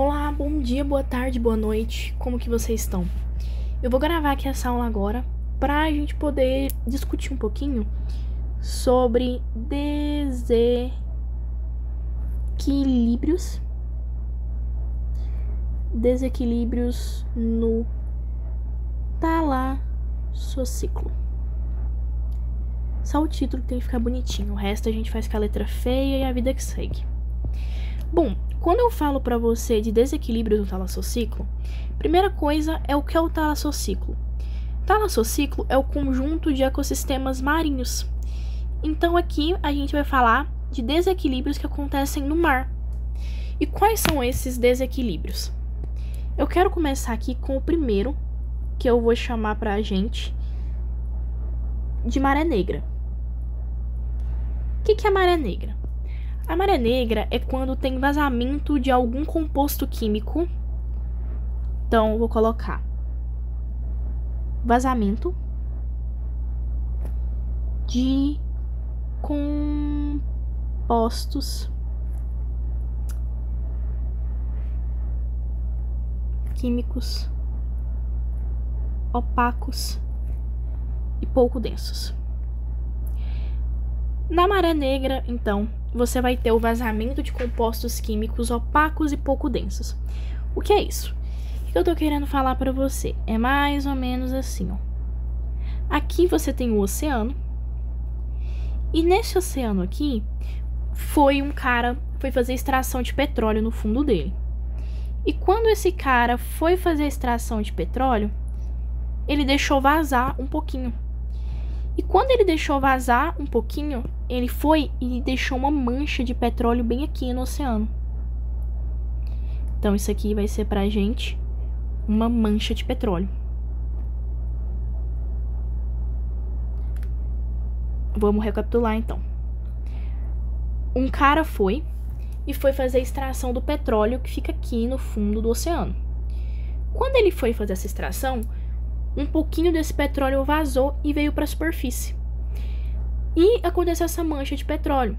Olá, bom dia, boa tarde, boa noite, como que vocês estão? Eu vou gravar aqui essa aula agora pra gente poder discutir um pouquinho sobre desequilíbrios no talassociclo. Só o título que tem que ficar bonitinho, o resto a gente faz com a letra feia e a vida que segue. Bom, quando eu falo para você de desequilíbrio do talassociclo, primeira coisa é o que é o talassociclo. Talassociclo é o conjunto de ecossistemas marinhos. Então aqui a gente vai falar de desequilíbrios que acontecem no mar. E quais são esses desequilíbrios? Eu quero começar aqui com o primeiro, que eu vou chamar pra gente de maré negra. O que é maré negra? A maré negra é quando tem vazamento de algum composto químico. Então, eu vou colocar vazamento de compostos químicos opacos e pouco densos. Na maré negra, então, você vai ter o vazamento de compostos químicos opacos e pouco densos. O que é isso? O que eu tô querendo falar para você? É mais ou menos assim, ó. Aqui você tem o oceano. E nesse oceano aqui, um cara foi fazer extração de petróleo no fundo dele. E quando esse cara foi fazer a extração de petróleo, ele deixou vazar um pouquinho. E quando ele deixou vazar um pouquinho, ele foi e deixou uma mancha de petróleo bem aqui no oceano. Então isso aqui vai ser pra gente uma mancha de petróleo. Vamos recapitular então. Um cara foi fazer a extração do petróleo que fica aqui no fundo do oceano. Quando ele foi fazer essa extração, um pouquinho desse petróleo vazou e veio para a superfície. E aconteceu essa mancha de petróleo.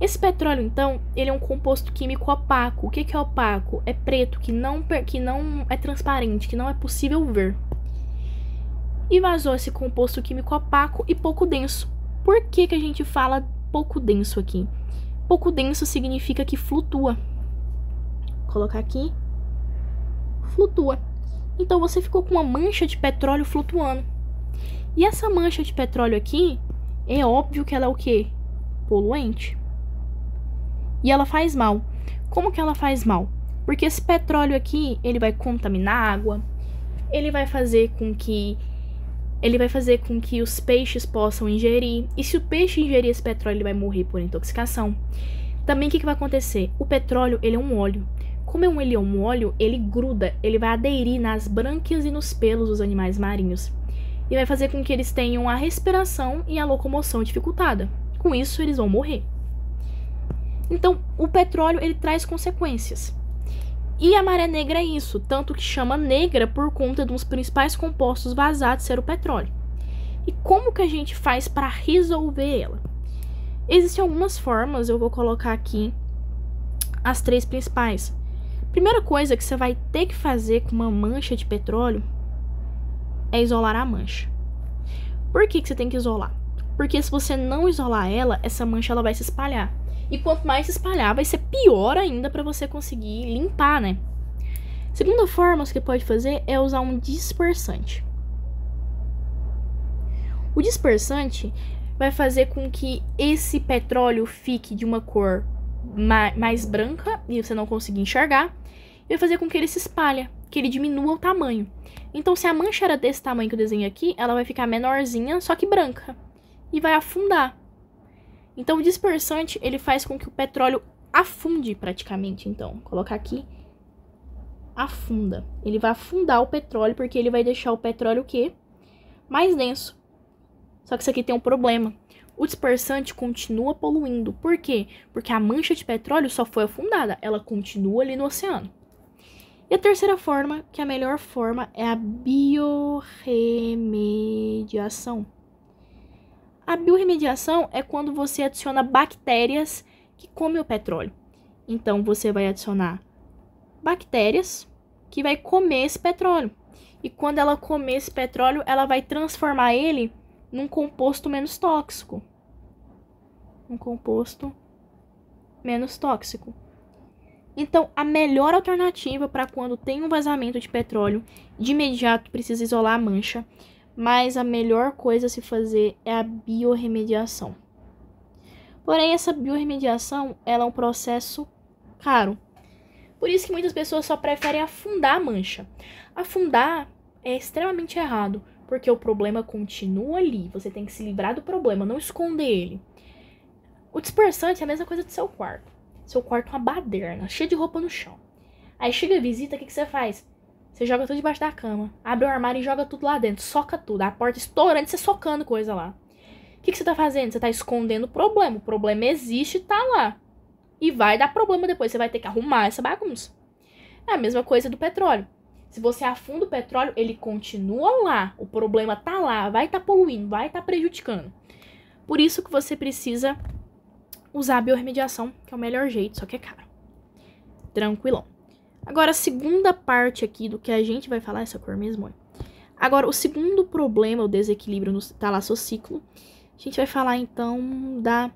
Esse petróleo, então, ele é um composto químico opaco. O que é opaco? É preto, que não é transparente, que não é possível ver. E vazou esse composto químico opaco e pouco denso. Por que a gente fala pouco denso aqui? Pouco denso significa que flutua. Vou colocar aqui. Flutua. Então você ficou com uma mancha de petróleo flutuando. E essa mancha de petróleo aqui, é óbvio que ela é o quê? Poluente. E ela faz mal. Como que ela faz mal? Porque esse petróleo aqui, ele vai contaminar a água. Ele vai fazer com que os peixes possam ingerir. E se o peixe ingerir esse petróleo, ele vai morrer por intoxicação. Também o que vai acontecer? O petróleo, ele é um óleo. Como ele é um óleo, ele gruda, ele vai aderir nas brânquias e nos pelos dos animais marinhos. E vai fazer com que eles tenham a respiração e a locomoção dificultada. Com isso, eles vão morrer. Então, o petróleo, ele traz consequências. E a maré negra é isso, tanto que chama negra por conta dos principais compostos vazados ser o petróleo. E como que a gente faz para resolver ela? Existem algumas formas, eu vou colocar aqui as 3 principais. Primeira coisa que você vai ter que fazer com uma mancha de petróleo é isolar a mancha. Por que você tem que isolar? Porque se você não isolar ela, essa mancha ela vai se espalhar. E quanto mais se espalhar, vai ser pior ainda para você conseguir limpar, né? Segunda forma que você pode fazer é usar um dispersante. O dispersante vai fazer com que esse petróleo fique de uma cor mais branca e você não conseguir enxergar, e vai fazer com que ele se espalhe, que ele diminua o tamanho. Então, se a mancha era desse tamanho que eu desenhei aqui, ela vai ficar menorzinha, só que branca, e vai afundar. Então, o dispersante, ele faz com que o petróleo afunde praticamente. Então, vou colocar aqui, afunda. Ele vai afundar o petróleo, porque ele vai deixar o petróleo o quê? Mais denso. Só que isso aqui tem um problema. O dispersante continua poluindo. Por quê? Porque a mancha de petróleo só foi afundada. Ela continua ali no oceano. E a terceira forma, que é a melhor forma, é a biorremediação. A biorremediação é quando você adiciona bactérias que comem o petróleo. Então, você vai adicionar bactérias que vai comer esse petróleo. E quando ela comer esse petróleo, ela vai transformar ele num composto menos tóxico. Um composto menos tóxico. Então, a melhor alternativa para quando tem um vazamento de petróleo, de imediato precisa isolar a mancha, mas a melhor coisa a se fazer é a biorremediação. Porém, essa biorremediação, ela é um processo caro. Por isso que muitas pessoas só preferem afundar a mancha. Afundar é extremamente errado, porque o problema continua ali. Você tem que se livrar do problema, não esconder ele. O dispersante é a mesma coisa do seu quarto. Seu quarto é uma baderna, cheia de roupa no chão. Aí chega a visita, o que você faz? Você joga tudo debaixo da cama, abre o armário e joga tudo lá dentro, soca tudo, a porta estourando e você socando coisa lá. O que você tá fazendo? Você tá escondendo o problema existe e tá lá. E vai dar problema depois, você vai ter que arrumar essa bagunça. É a mesma coisa do petróleo. Se você afunda o petróleo, ele continua lá, o problema tá lá, vai tá poluindo, vai tá prejudicando. Por isso que você precisa usar a biorremediação, que é o melhor jeito, só que é caro. Tranquilão. Agora, a segunda parte aqui do que a gente vai falar, essa cor mesmo, olha. Agora, o segundo problema, o desequilíbrio no talassociclo, a gente vai falar, então, da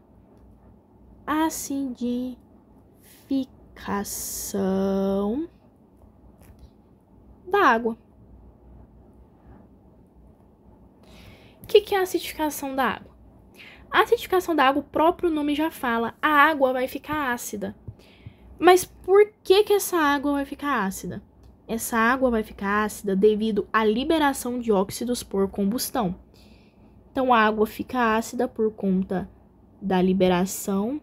acidificação da água. O que é a acidificação da água? A acidificação da água, o próprio nome já fala, a água vai ficar ácida. Mas por que essa água vai ficar ácida? Essa água vai ficar ácida devido à liberação de óxidos por combustão. Então, a água fica ácida por conta da liberação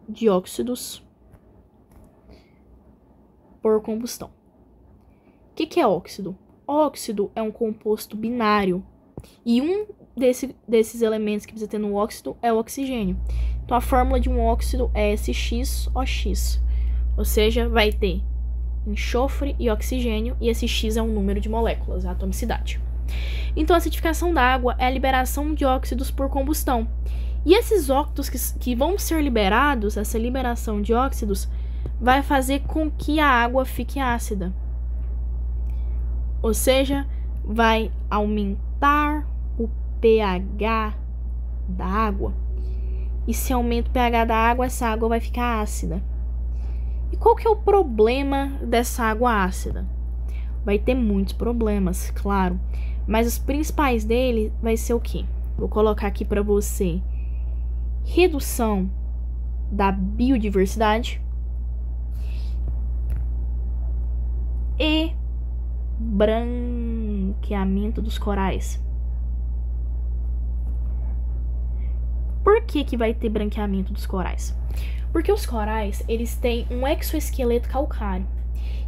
de óxidos por combustão. O que é óxido? Óxido é um composto binário. E um desses elementos que precisa ter no óxido é o oxigênio. Então, a fórmula de um óxido é SXOX. Ou seja, vai ter enxofre e oxigênio, e esse X é um número de moléculas, a atomicidade. Então, a acidificação da água é a liberação de óxidos por combustão. E esses óxidos que vão ser liberados, essa liberação de óxidos, vai fazer com que a água fique ácida. Ou seja, vai aumentar o pH da água. E se aumenta o pH da água, essa água vai ficar ácida. E qual que é o problema dessa água ácida? Vai ter muitos problemas, claro. Mas os principais dele vai ser o quê? Vou colocar aqui para você. Redução da biodiversidade. E branqueamento dos corais. Por que vai ter branqueamento dos corais? Porque os corais, eles têm um exoesqueleto calcário.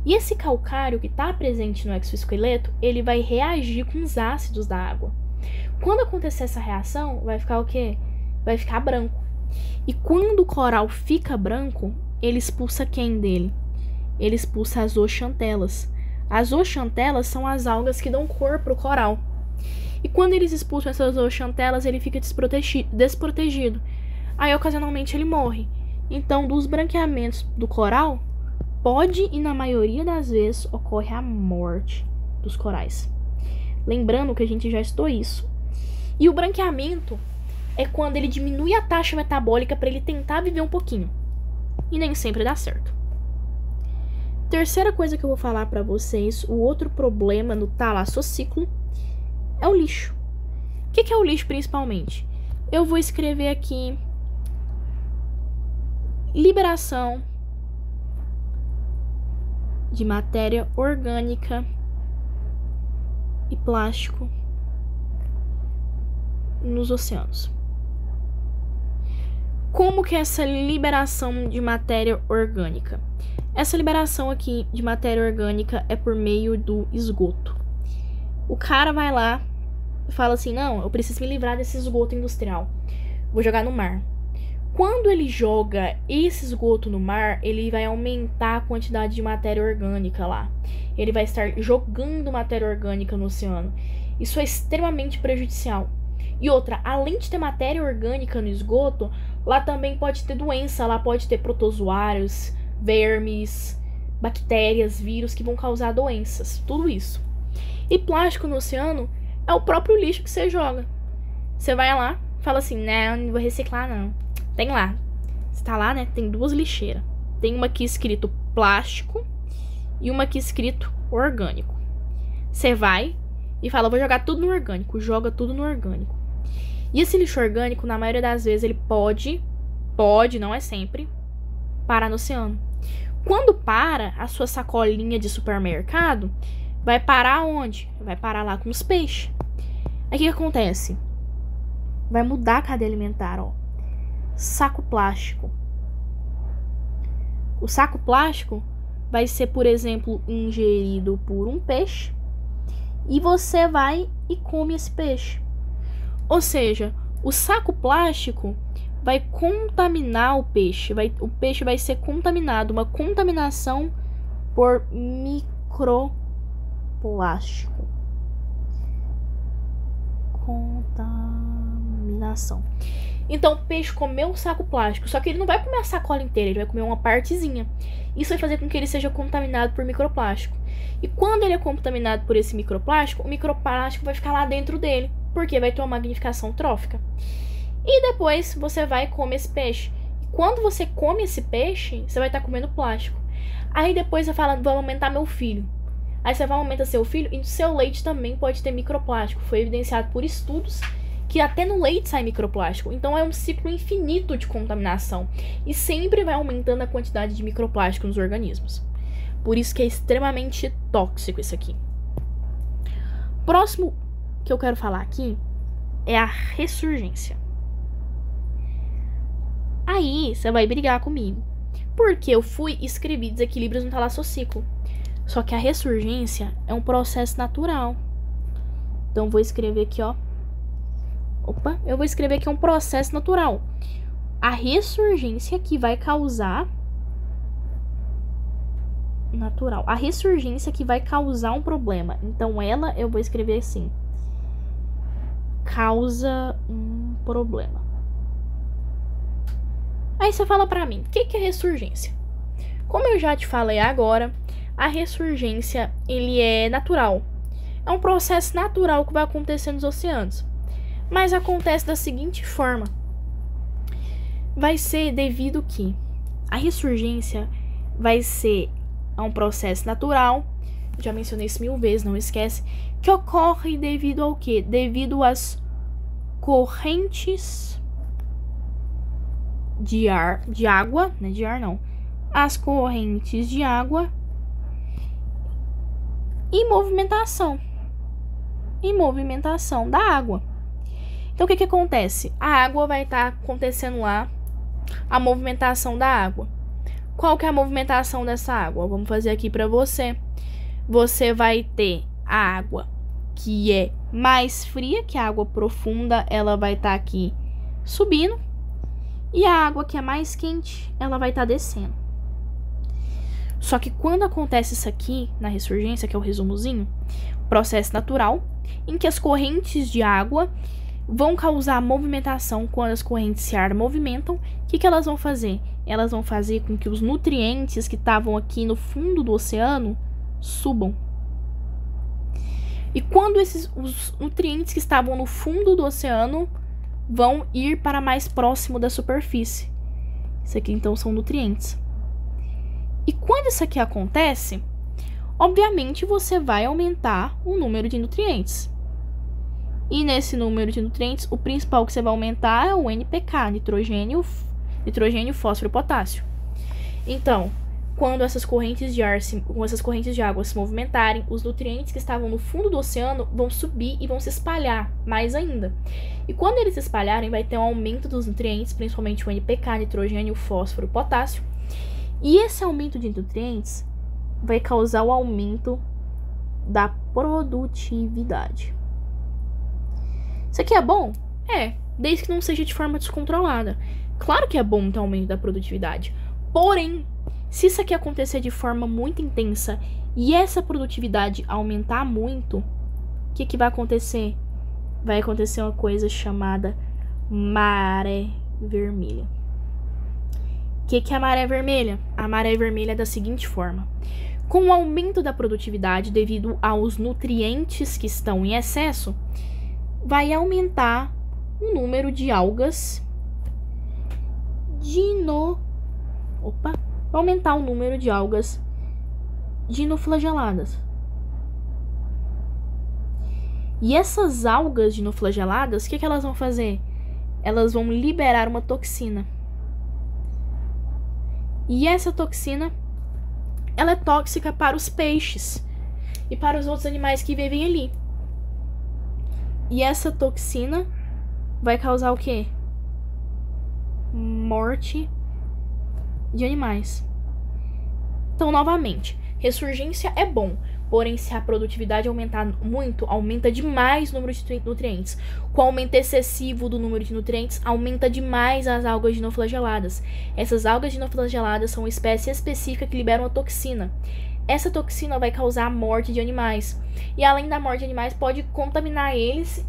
E esse calcário que está presente no exoesqueleto, ele vai reagir com os ácidos da água. Quando acontecer essa reação, vai ficar o quê? Vai ficar branco. E quando o coral fica branco, ele expulsa quem dele? Ele expulsa as zooxantelas. As zooxantelas são as algas que dão cor para o coral. E quando eles expulsam essas zooxantelas, ele fica desprotegido. Aí, ocasionalmente, ele morre. Então, dos branqueamentos do coral, pode e na maioria das vezes ocorre a morte dos corais. Lembrando que a gente já estudou isso. E o branqueamento é quando ele diminui a taxa metabólica para ele tentar viver um pouquinho. E nem sempre dá certo. Terceira coisa que eu vou falar para vocês, o outro problema no talassociclo é o lixo. O que é o lixo principalmente? Eu vou escrever aqui liberação de matéria orgânica e plástico nos oceanos. Como que é essa liberação de matéria orgânica? Essa liberação aqui de matéria orgânica é por meio do esgoto. O cara vai lá e fala assim, não, eu preciso me livrar desse esgoto industrial. Vou jogar no mar. Quando ele joga esse esgoto no mar, ele vai aumentar a quantidade de matéria orgânica lá. Ele vai estar jogando matéria orgânica no oceano. Isso é extremamente prejudicial. E outra, além de ter matéria orgânica no esgoto, lá também pode ter doença, lá pode ter protozoários, vermes, bactérias, vírus que vão causar doenças, tudo isso. E plástico no oceano é o próprio lixo que você joga. Você vai lá, fala assim, não vou reciclar não. Tem lá, você tá lá, né, tem 2 lixeiras. Tem uma aqui escrito plástico e uma aqui escrito orgânico. Você vai e fala, vou jogar tudo no orgânico, joga tudo no orgânico. E esse lixo orgânico, na maioria das vezes, ele pode, não é sempre, parar no oceano. Quando para, a sua sacolinha de supermercado vai parar onde? Vai parar lá com os peixes. Aí o que acontece? Vai mudar a cadeia alimentar, ó. Saco plástico. O saco plástico vai ser, por exemplo, ingerido por um peixe e você vai e come esse peixe. Ou seja, o saco plástico vai contaminar o peixe. O peixe vai ser contaminado. Uma contaminação por microplástico. Contaminação. Então, o peixe comeu um saco plástico. Só que ele não vai comer a sacola inteira. Ele vai comer uma partezinha. Isso vai fazer com que ele seja contaminado por microplástico. E quando ele é contaminado por esse microplástico, o microplástico vai ficar lá dentro dele. Porque vai ter uma magnificação trófica. E depois você vai e come esse peixe. E quando você come esse peixe, você vai estar comendo plástico. Aí depois você fala, vou aumentar meu filho. Aí você vai aumentar seu filho e no seu leite também pode ter microplástico. Foi evidenciado por estudos que até no leite sai microplástico. Então é um ciclo infinito de contaminação. E sempre vai aumentando a quantidade de microplástico nos organismos. Por isso que é extremamente tóxico isso aqui. Próximo que eu quero falar aqui é a ressurgência. Aí você vai brigar comigo, porque eu fui e escrevi desequilíbrios no talassociclo. Só que a ressurgência é um processo natural. Então vou escrever aqui, ó. Eu vou escrever aqui um processo natural. A ressurgência que vai causar natural. A ressurgência que vai causar um problema. Então ela eu vou escrever assim. Causa um problema. Aí você fala pra mim, o que é ressurgência? Como eu já te falei agora, a ressurgência, ele é natural. É um processo natural que vai acontecer nos oceanos. Mas acontece da seguinte forma. Vai ser devido que a ressurgência vai ser um processo natural, já mencionei isso 1000 vezes, não esquece, que ocorre devido ao quê? Devido às correntes de água, né? De ar não. As correntes de água e movimentação. E movimentação da água. Então, o que acontece? A água vai estar acontecendo lá, a movimentação da água. Qual que é a movimentação dessa água? Vamos fazer aqui para você. Você vai ter a água que é mais fria, que a água profunda, ela vai estar aqui subindo. E a água que é mais quente, ela vai estar descendo. Só que quando acontece isso aqui, na ressurgência, que é o resumozinho, processo natural, em que as correntes de água vão causar movimentação. Quando as correntes de ar movimentam, o que elas vão fazer? Elas vão fazer com que os nutrientes que estavam aqui no fundo do oceano subam. E quando os nutrientes que estavam no fundo do oceano vão ir para mais próximo da superfície. Isso aqui então são nutrientes. E quando isso aqui acontece, obviamente você vai aumentar o número de nutrientes. E nesse número de nutrientes, o principal que você vai aumentar é o NPK, nitrogênio, fósforo e potássio. Então, quando essas correntes de água se movimentarem, os nutrientes que estavam no fundo do oceano vão subir e vão se espalhar mais ainda. E quando eles se espalharem, vai ter um aumento dos nutrientes, principalmente o NPK, nitrogênio, fósforo e potássio. E esse aumento de nutrientes vai causar o aumento da produtividade. Isso aqui é bom? É, desde que não seja de forma descontrolada. Claro que é bom ter aumento da produtividade. Porém, se isso aqui acontecer de forma muito intensa e essa produtividade aumentar muito, o que vai acontecer? Vai acontecer uma coisa chamada maré vermelha. O que é a maré vermelha? A maré vermelha é da seguinte forma. Com o aumento da produtividade devido aos nutrientes que estão em excesso, vai aumentar o número de algas vai aumentar o número de algas dinoflageladas. E essas algas dinoflageladas, o que elas vão fazer? Elas vão liberar uma toxina. E essa toxina, ela é tóxica para os peixes e para os outros animais que vivem ali. E essa toxina vai causar o quê? Morte de animais. Então, novamente, ressurgência é bom, porém, se a produtividade aumentar muito, aumenta demais o número de nutrientes. Com o aumento excessivo do número de nutrientes, aumenta demais as algas dinoflageladas. Essas algas dinoflageladas são uma espécie específica que liberam uma toxina. Essa toxina vai causar a morte de animais. E além da morte de animais, pode contaminar eles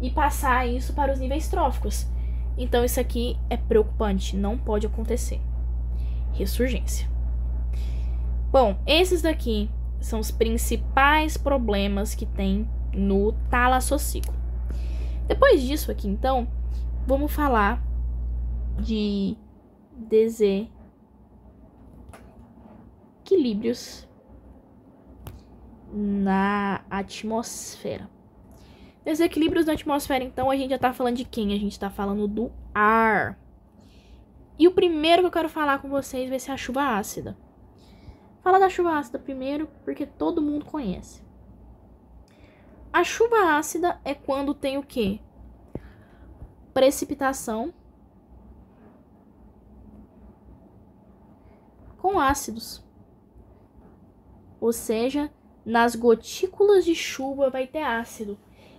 e passar isso para os níveis tróficos. Então isso aqui é preocupante, não pode acontecer. Ressurgência. Bom, esses daqui são os principais problemas que tem no talassociclo. Depois disso aqui, então, vamos falar de desequilíbrios na atmosfera. Desequilíbrios na atmosfera, então, a gente já tá falando de quem? A gente tá falando do ar. E o primeiro que eu quero falar com vocês vai ser a chuva ácida. Fala da chuva ácida primeiro, porque todo mundo conhece. A chuva ácida é quando tem o quê? Precipitação com ácidos. Ou seja, nas gotículas de chuva vai ter ácido.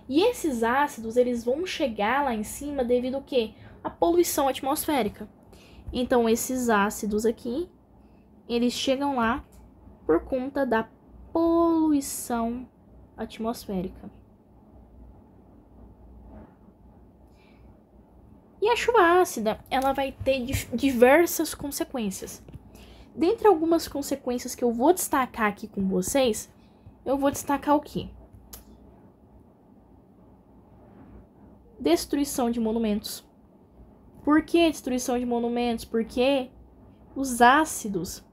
E esses ácidos, eles vão chegar lá em cima devido ao quê? A poluição atmosférica. Então, esses ácidos aqui, eles chegam lá por conta da poluição atmosférica. E a chuva ácida, ela vai ter diversas consequências. Dentre algumas consequências que eu vou destacar aqui com vocês, eu vou destacar o quê? Destruição de monumentos. Por que destruição de monumentos? Porque os ácidos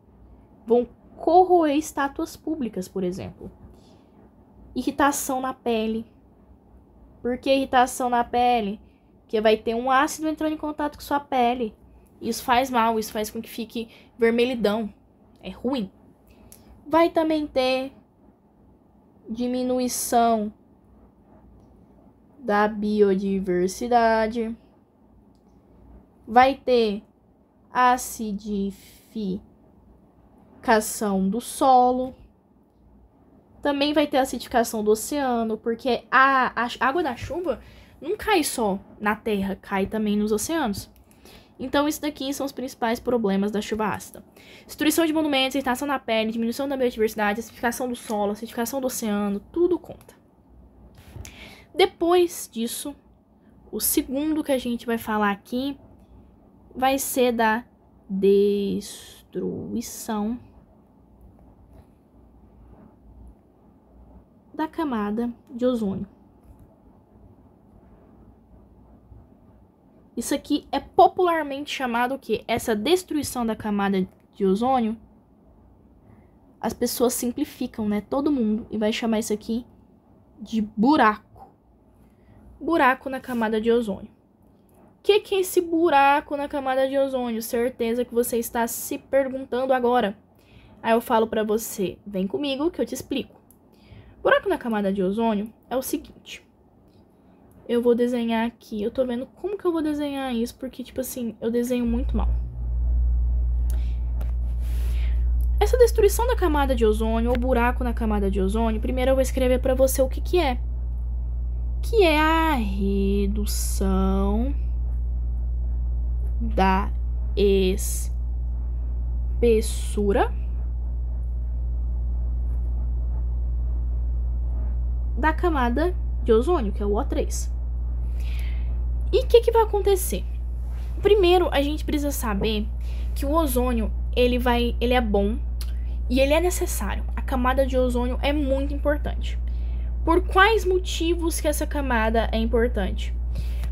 vão corroer estátuas públicas, por exemplo. Irritação na pele. Por que irritação na pele? Porque vai ter um ácido entrando em contato com sua pele. Isso faz mal, isso faz com que fique vermelhidão. É ruim. Vai também ter diminuição da biodiversidade. Vai ter acidificação do solo. Também vai ter acidificação do oceano, porque a água da chuva não cai só na terra, cai também nos oceanos. Então, isso daqui são os principais problemas da chuva ácida. Destruição de monumentos, irritação na pele, diminuição da biodiversidade, acidificação do solo, acidificação do oceano, tudo conta. Depois disso, o segundo que a gente vai falar aqui vai ser da destruição da camada de ozônio. Isso aqui é popularmente chamado o quê? Essa destruição da camada de ozônio, as pessoas simplificam, né? Todo mundo, e vai chamar isso aqui de buraco. Buraco na camada de ozônio. O que é esse buraco na camada de ozônio? Certeza que você está se perguntando agora. Aí eu falo pra você, vem comigo que eu te explico. Buraco na camada de ozônio é o seguinte. Eu vou desenhar aqui. Eu tô vendo como que eu vou desenhar isso, porque, tipo assim, eu desenho muito mal. Essa destruição da camada de ozônio, ou buraco na camada de ozônio, primeiro eu vou escrever pra você o que que é. Que é a redução da espessura da camada de ozônio, que é o O3. E o que vai acontecer? Primeiro, a gente precisa saber que o ozônio, ele é bom e ele é necessário. A camada de ozônio é muito importante. Por quais motivos que essa camada é importante?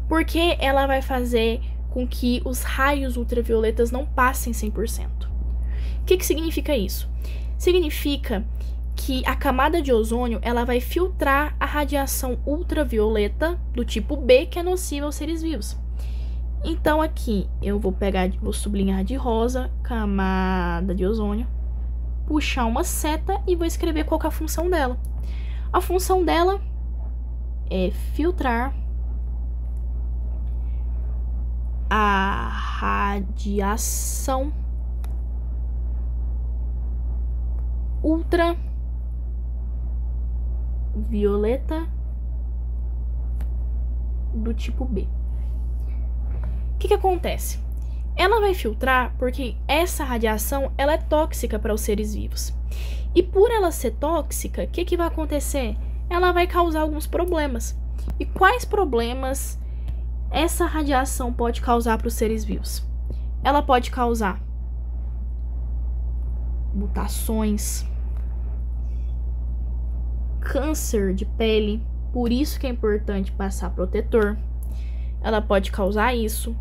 Porque ela vai fazer com que os raios ultravioletas não passem 100%. O que significa isso? Significa que a camada de ozônio ela vai filtrar a radiação ultravioleta do tipo B, que é nociva aos seres vivos. Então aqui eu vou sublinhar de rosa, camada de ozônio, puxar uma seta e vou escrever qual que é a função dela. A função dela é filtrar a radiação ultravioleta do tipo B. O que acontece? Ela vai filtrar porque essa radiação ela é tóxica para os seres vivos. E por ela ser tóxica, o que vai acontecer? Ela vai causar alguns problemas. E quais problemas essa radiação pode causar para os seres vivos? Ela pode causar mutações, câncer de pele, por isso que é importante passar protetor. Ela pode causar isso.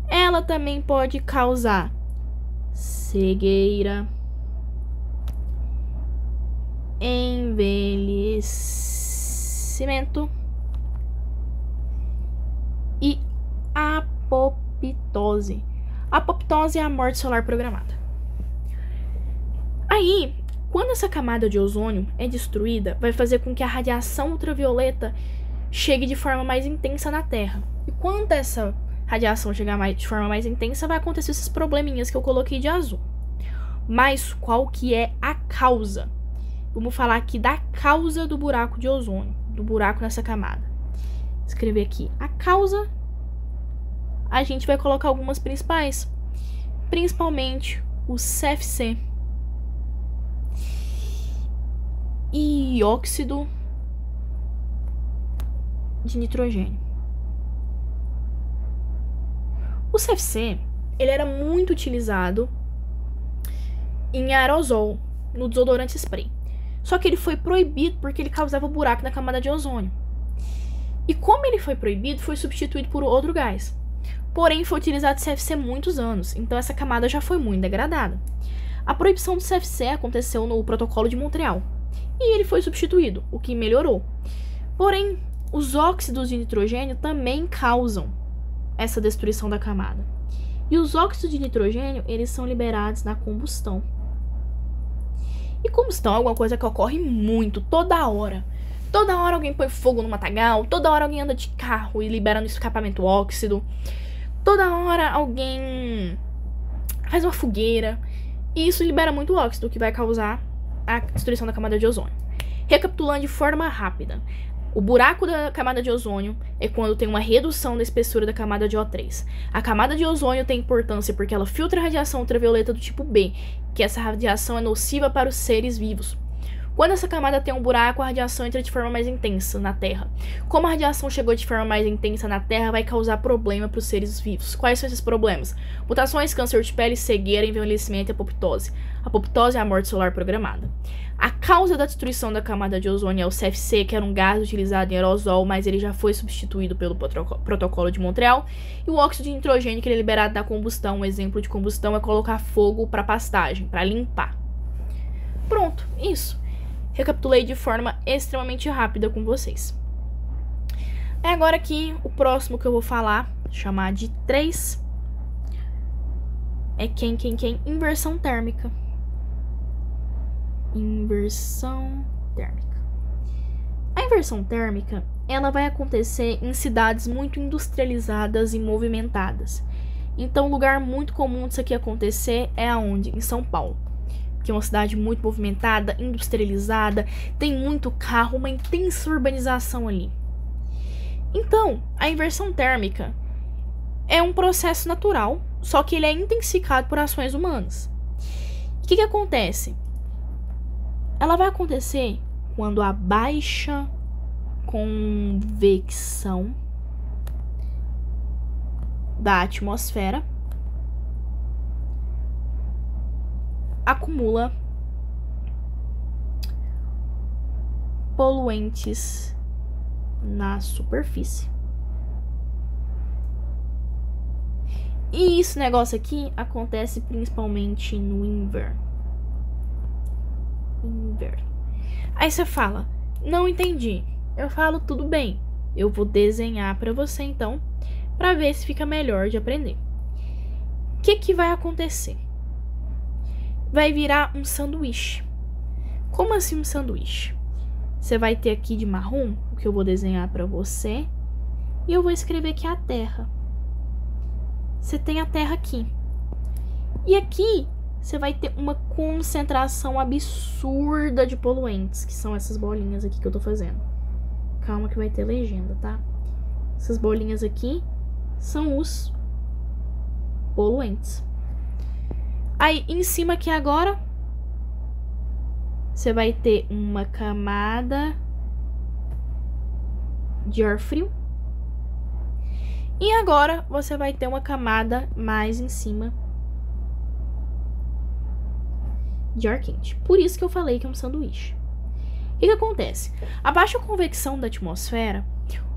Ela também pode causar cegueira, envelhecimento e apoptose. Apoptose é a morte solar programada. Aí, quando essa camada de ozônio é destruída, vai fazer com que a radiação ultravioleta chegue de forma mais intensa na Terra. E quando essa radiação chegar de forma mais intensa, vai acontecer esses probleminhas que eu coloquei de azul. Mas qual que é a causa? Vamos falar aqui da causa do buraco de ozônio, do buraco nessa camada. Escrever aqui a causa. A gente vai colocar algumas principais. Principalmente o CFC e óxido de nitrogênio. O CFC, ele era muito utilizado em aerosol, no desodorante spray. Só que ele foi proibido porque ele causava buraco na camada de ozônio. E como ele foi proibido, foi substituído por outro gás. Porém, foi utilizado CFC há muitos anos, então essa camada já foi muito degradada. A proibição do CFC aconteceu no Protocolo de Montreal, e ele foi substituído, o que melhorou. Porém, os óxidos de nitrogênio também causam essa destruição da camada. E os óxidos de nitrogênio, eles são liberados na combustão. E combustão é alguma coisa que ocorre muito, toda hora. Toda hora alguém põe fogo no matagal, toda hora alguém anda de carro e libera no escapamento óxido. Toda hora alguém faz uma fogueira. E isso libera muito óxido, que vai causar a destruição da camada de ozônio. Recapitulando de forma rápida. O buraco da camada de ozônio é quando tem uma redução da espessura da camada de O3. A camada de ozônio tem importância porque ela filtra a radiação ultravioleta do tipo B, que essa radiação é nociva para os seres vivos. Quando essa camada tem um buraco, a radiação entra de forma mais intensa na Terra. Como a radiação chegou de forma mais intensa na Terra, vai causar problema para os seres vivos. Quais são esses problemas? Mutações, câncer de pele, cegueira, envelhecimento e apoptose. A apoptose é a morte solar programada. A causa da destruição da camada de ozônio é o CFC, que era um gás utilizado em aerosol, mas ele já foi substituído pelo Protocolo de Montreal. E o óxido de nitrogênio, que ele é liberado da combustão. Um exemplo de combustão é colocar fogo para pastagem, para limpar. Pronto, isso. Recapitulei de forma extremamente rápida com vocês. Agora aqui, o próximo que eu vou falar, chamar de 3, é quem? Inversão térmica. Inversão térmica. A inversão térmica, ela vai acontecer em cidades muito industrializadas e movimentadas. Então, um lugar muito comum disso aqui acontecer é aonde? Em São Paulo. Que é uma cidade muito movimentada, industrializada, tem muito carro, uma intensa urbanização ali. Então, a inversão térmica é um processo natural, só que ele é intensificado por ações humanas. O que acontece? Ela vai acontecer quando a baixa convecção da atmosfera acumula poluentes na superfície. E esse negócio aqui acontece principalmente no inverno. Aí você fala, não entendi. Eu falo, tudo bem. Eu vou desenhar pra você então, pra ver se fica melhor de aprender. O que vai acontecer? Vai virar um sanduíche. Como assim um sanduíche? Você vai ter aqui de marrom, o que eu vou desenhar pra você, e eu vou escrever aqui a terra. Você tem a terra aqui. E aqui você vai ter uma concentração absurda de poluentes, que são essas bolinhas aqui que eu tô fazendo. Calma que vai ter legenda, tá? Essas bolinhas aqui são os poluentes. Aí, em cima aqui agora, você vai ter uma camada de ar frio. E agora você vai ter uma camada mais em cima de ar quente. Por isso que eu falei que é um sanduíche. O que acontece? A baixa convecção da atmosfera,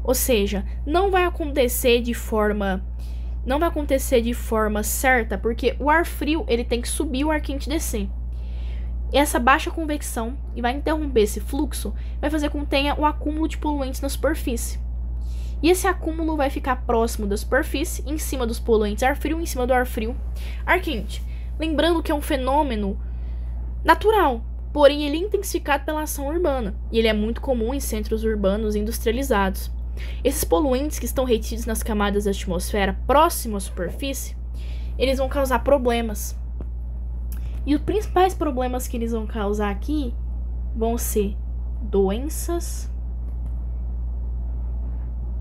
ou seja, não vai acontecer de forma certa, porque o ar frio ele tem que subir, o ar quente descer. E essa baixa convecção e vai interromper esse fluxo, vai fazer com que tenha um acúmulo de poluentes na superfície. E esse acúmulo vai ficar próximo da superfície, em cima dos poluentes ar frio, em cima do ar frio, ar quente. Lembrando que é um fenômeno natural, porém ele é intensificado pela ação urbana. E ele é muito comum em centros urbanos industrializados. Esses poluentes que estão retidos nas camadas da atmosfera próximo à superfície, eles vão causar problemas. E os principais problemas que eles vão causar aqui vão ser doenças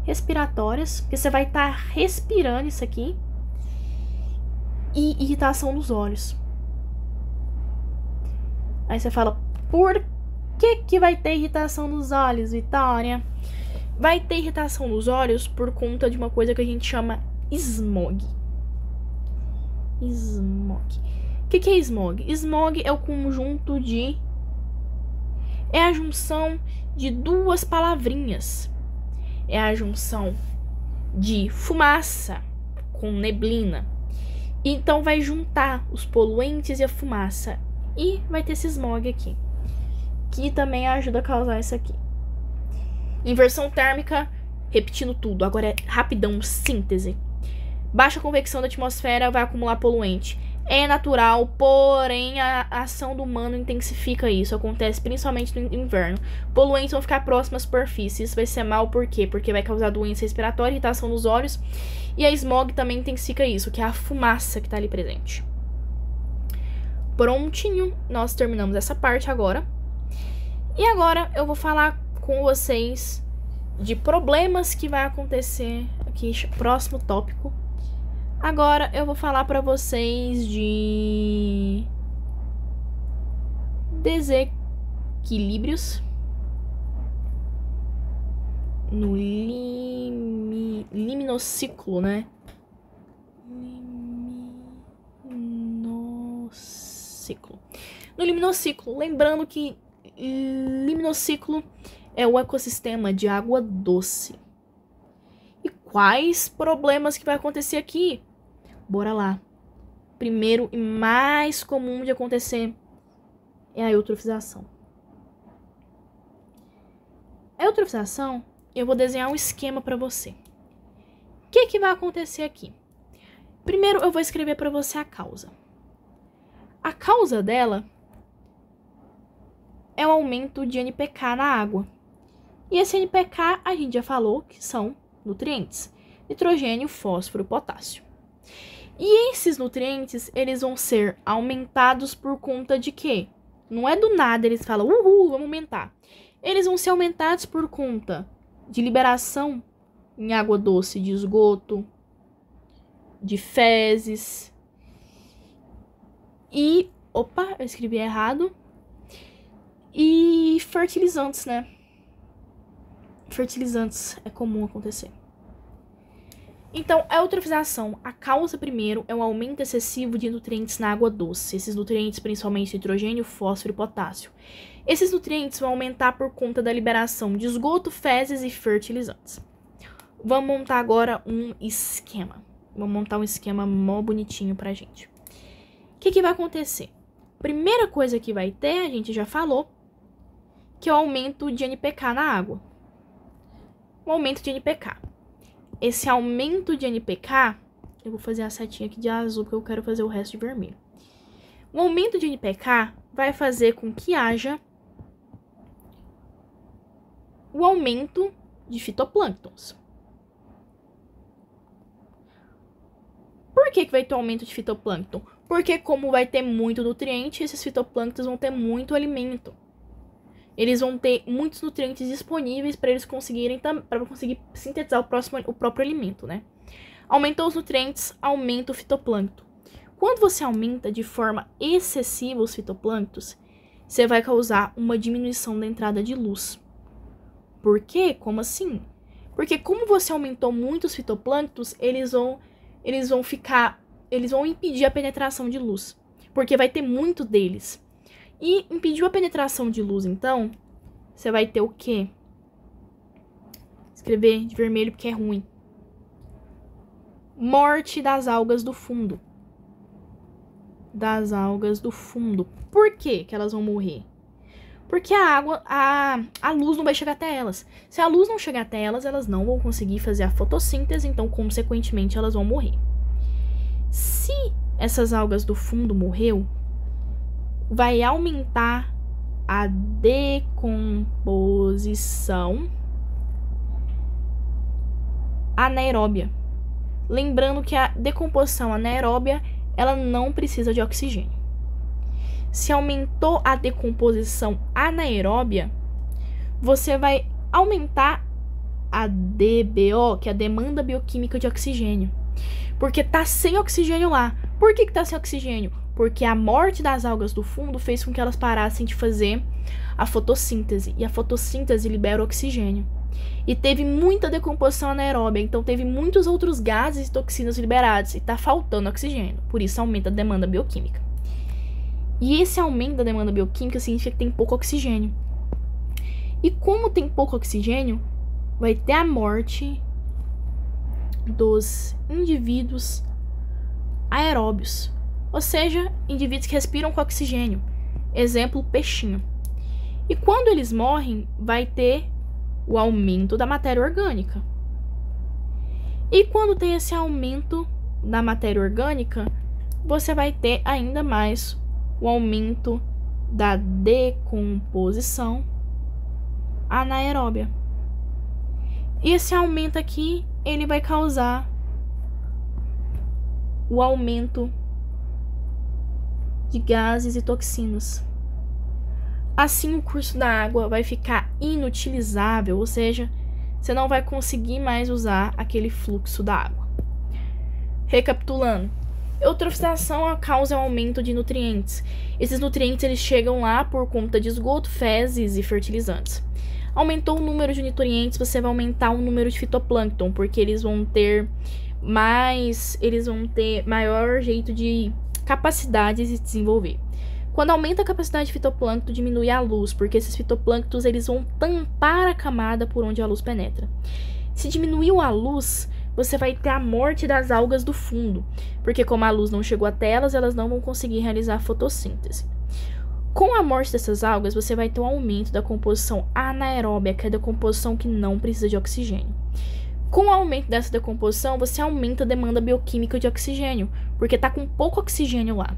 respiratórias, porque você vai estar respirando isso aqui, e irritação nos olhos. Aí você fala, por que vai ter irritação nos olhos, Vitória? Vai ter irritação nos olhos por conta de uma coisa que a gente chama smog. Smog. O que é smog? Smog é o conjunto de... é a junção de duas palavrinhas. É a junção de fumaça com neblina. Então vai juntar os poluentes e a fumaça. E vai ter esse smog aqui, que também ajuda a causar isso aqui. Inversão térmica, repetindo tudo. Agora é rapidão, síntese. Baixa convecção da atmosfera vai acumular poluente. É natural, porém a ação do humano intensifica isso. Acontece principalmente no inverno. Poluentes vão ficar próximos à superfície. Isso vai ser mal, por quê? Porque vai causar doença respiratória, irritação nos olhos. E a smog também intensifica isso, que é a fumaça que tá ali presente. Prontinho, nós terminamos essa parte agora. E agora eu vou falar com vocês de problemas que vai acontecer aqui, próximo tópico. Agora eu vou falar para vocês de desequilíbrios no liminociclo, né? No liminociclo. Lembrando que liminociclo é o ecossistema de água doce. E quais problemas que vai acontecer aqui? Bora lá. Primeiro e mais comum de acontecer é a eutrofização. A eutrofização, eu vou desenhar um esquema para você. O que vai acontecer aqui? Primeiro eu vou escrever para você a causa. A causa dela é o aumento de NPK na água. E esse NPK a gente já falou que são nutrientes: nitrogênio, fósforo, potássio. E esses nutrientes, eles vão ser aumentados por conta de quê? Não é do nada eles falam, uhul, vamos aumentar. Eles vão ser aumentados por conta de liberação em água doce de esgoto, de fezes e... opa, eu escrevi errado. E fertilizantes, né? Fertilizantes é comum acontecer. Então, a eutrofização, a causa primeiro é o aumento excessivo de nutrientes na água doce. Esses nutrientes, principalmente nitrogênio, fósforo e potássio. Esses nutrientes vão aumentar por conta da liberação de esgoto, fezes e fertilizantes. Vamos montar agora um esquema. Vamos montar um esquema mó bonitinho pra gente. O que vai acontecer? Primeira coisa que vai ter, a gente já falou, que é o aumento de NPK na água. O aumento de NPK. Esse aumento de NPK, eu vou fazer a setinha aqui de azul, porque eu quero fazer o resto de vermelho. O aumento de NPK vai fazer com que haja o aumento de fitoplânctons. Por que vai ter aumento de fitoplâncton? Porque como vai ter muito nutriente, esses fitoplânctons vão ter muito alimento. Eles vão ter muitos nutrientes disponíveis para eles conseguirem sintetizar o próprio alimento, né? Aumentou os nutrientes, aumenta o fitoplâncton. Quando você aumenta de forma excessiva os fitoplânctons, você vai causar uma diminuição da entrada de luz. Por quê? Como assim? Porque como você aumentou muito os fitoplânctons, eles vão impedir a penetração de luz, porque vai ter muito deles. E impediu a penetração de luz, então, você vai ter o quê? Escrever de vermelho porque é ruim. Morte das algas do fundo. Das algas do fundo. Por que elas vão morrer? Porque a luz não vai chegar até elas. Se a luz não chegar até elas, elas não vão conseguir fazer a fotossíntese, então, consequentemente, elas vão morrer. Se essas algas do fundo morreu, vai aumentar a decomposição anaeróbia. Lembrando que a decomposição anaeróbia, ela não precisa de oxigênio. Se aumentou a decomposição anaeróbia, você vai aumentar a DBO, que é a demanda bioquímica de oxigênio. Porque tá sem oxigênio lá. Por que tá sem oxigênio? Porque a morte das algas do fundo fez com que elas parassem de fazer a fotossíntese. E a fotossíntese libera oxigênio. E teve muita decomposição anaeróbia, então teve muitos outros gases e toxinas liberados. E tá faltando oxigênio. Por isso aumenta a demanda bioquímica. E esse aumento da demanda bioquímica significa que tem pouco oxigênio. E como tem pouco oxigênio, vai ter a morte dos indivíduos aeróbios. Ou seja, indivíduos que respiram com oxigênio. Exemplo, peixinho. E quando eles morrem, vai ter o aumento da matéria orgânica. E quando tem esse aumento da matéria orgânica, você vai ter ainda mais o aumento da decomposição anaeróbia. E esse aumento aqui, ele vai causar o aumento de gases e toxinas. Assim, o curso da água vai ficar inutilizável, ou seja, você não vai conseguir mais usar aquele fluxo da água. Recapitulando, eutrofização causa um aumento de nutrientes. Esses nutrientes eles chegam lá por conta de esgoto, fezes e fertilizantes. Aumentou o número de nutrientes, você vai aumentar o número de fitoplâncton, porque eles vão ter maior jeito de capacidade de se desenvolver. Quando aumenta a capacidade de fitoplâncton, diminui a luz, porque esses fitoplânctons eles vão tampar a camada por onde a luz penetra. Se diminuiu a luz, você vai ter a morte das algas do fundo, porque como a luz não chegou até elas, elas não vão conseguir realizar a fotossíntese. Com a morte dessas algas, você vai ter um aumento da composição anaeróbia, que é a decomposição que não precisa de oxigênio. Com o aumento dessa decomposição, você aumenta a demanda bioquímica de oxigênio, porque está com pouco oxigênio lá.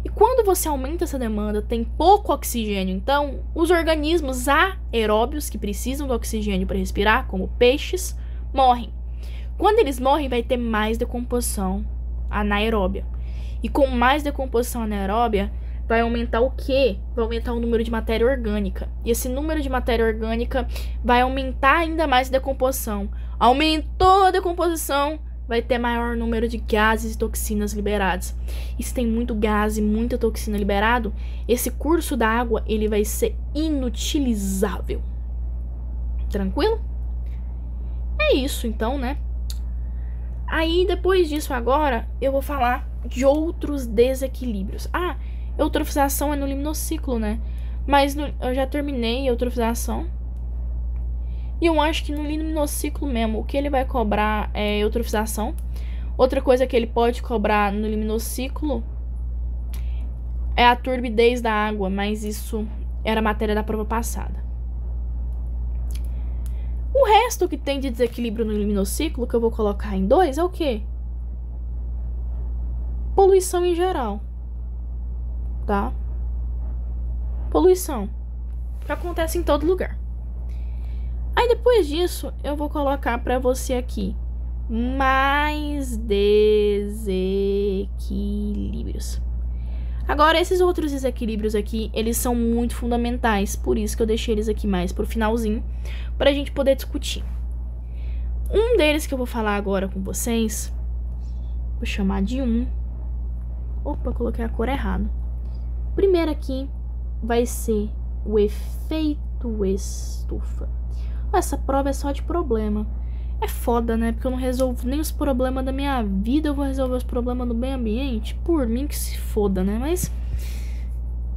E quando você aumenta essa demanda, tem pouco oxigênio, então os organismos aeróbios, que precisam do oxigênio para respirar, como peixes, morrem. Quando eles morrem, vai ter mais decomposição anaeróbia. E com mais decomposição anaeróbia, vai aumentar o quê? Vai aumentar o número de matéria orgânica. E esse número de matéria orgânica vai aumentar ainda mais a decomposição. Aumentou a decomposição, vai ter maior número de gases e toxinas liberados. E se tem muito gás e muita toxina liberado, esse curso da água ele vai ser inutilizável. Tranquilo? É isso então, né? Aí, depois disso agora, eu vou falar de outros desequilíbrios. Ah, eutrofização é no liminociclo, né? Mas eu já terminei a eutrofização. E eu acho que no liminociclo mesmo, o que ele vai cobrar é eutrofização. Outra coisa que ele pode cobrar no liminociclo é a turbidez da água, mas isso era matéria da prova passada. O resto que tem de desequilíbrio no liminociclo, que eu vou colocar em 2, é o quê? Poluição em geral. Tá? Poluição. Que acontece em todo lugar. Aí depois disso, eu vou colocar pra você aqui mais desequilíbrios. Agora, esses outros desequilíbrios aqui, eles são muito fundamentais, por isso que eu deixei eles aqui mais pro finalzinho, pra gente poder discutir. Um deles que eu vou falar agora com vocês, vou chamar de 1. Opa, coloquei a cor errada. Primeiro aqui vai ser o efeito estufa. Essa prova é só de problema. É foda, né? Porque eu não resolvo nem os problemas da minha vida, eu vou resolver os problemas do meio ambiente. Por mim que se foda, né? Mas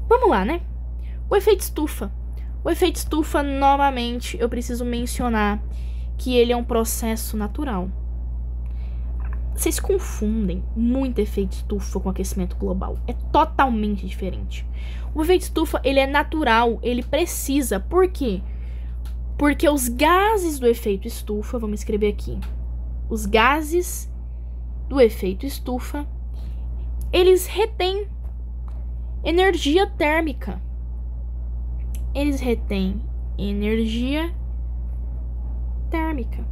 vamos lá, né? O efeito estufa. O efeito estufa, novamente, eu preciso mencionar que ele é um processo natural. Vocês confundem muito efeito estufa com aquecimento global. É totalmente diferente. O efeito estufa, ele é natural, ele precisa. Por quê? Porque os gases do efeito estufa, vamos escrever aqui, os gases do efeito estufa, eles retêm energia térmica. Eles retêm energia térmica.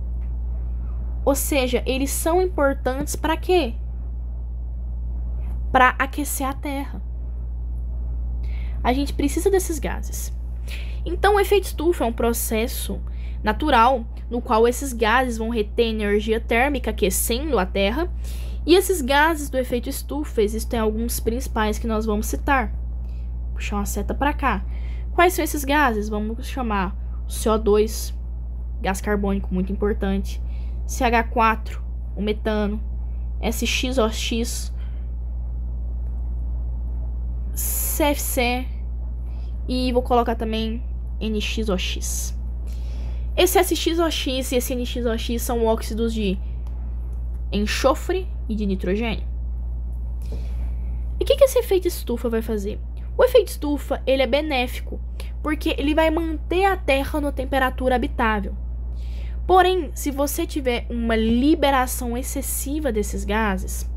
Ou seja, eles são importantes para quê? Para aquecer a Terra. A gente precisa desses gases. Então, o efeito estufa é um processo natural no qual esses gases vão reter energia térmica aquecendo a Terra. E esses gases do efeito estufa, existem alguns principais que nós vamos citar. Vou puxar uma seta para cá. Quais são esses gases? Vamos chamar o CO2, gás carbônico muito importante, CH4, o metano, SXOX, CFC e vou colocar também NXOX. Esse SXOX e esse NXOX são óxidos de enxofre e de nitrogênio. E o que esse efeito estufa vai fazer? O efeito estufa, ele é benéfico, porque ele vai manter a Terra na temperatura habitável. Porém, se você tiver uma liberação excessiva desses gases,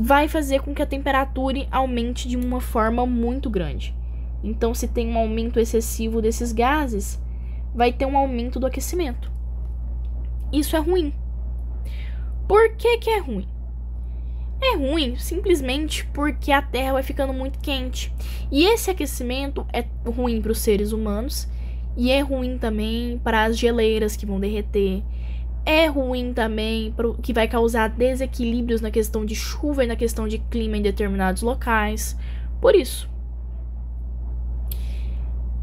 vai fazer com que a temperatura aumente de uma forma muito grande. Então, se tem um aumento excessivo desses gases, vai ter um aumento do aquecimento. Isso é ruim. Por que que é ruim? É ruim simplesmente porque a Terra vai ficando muito quente. E esse aquecimento é ruim para os seres humanos e é ruim também para as geleiras que vão derreter. É ruim também, que vai causar desequilíbrios na questão de chuva e na questão de clima em determinados locais. Por isso.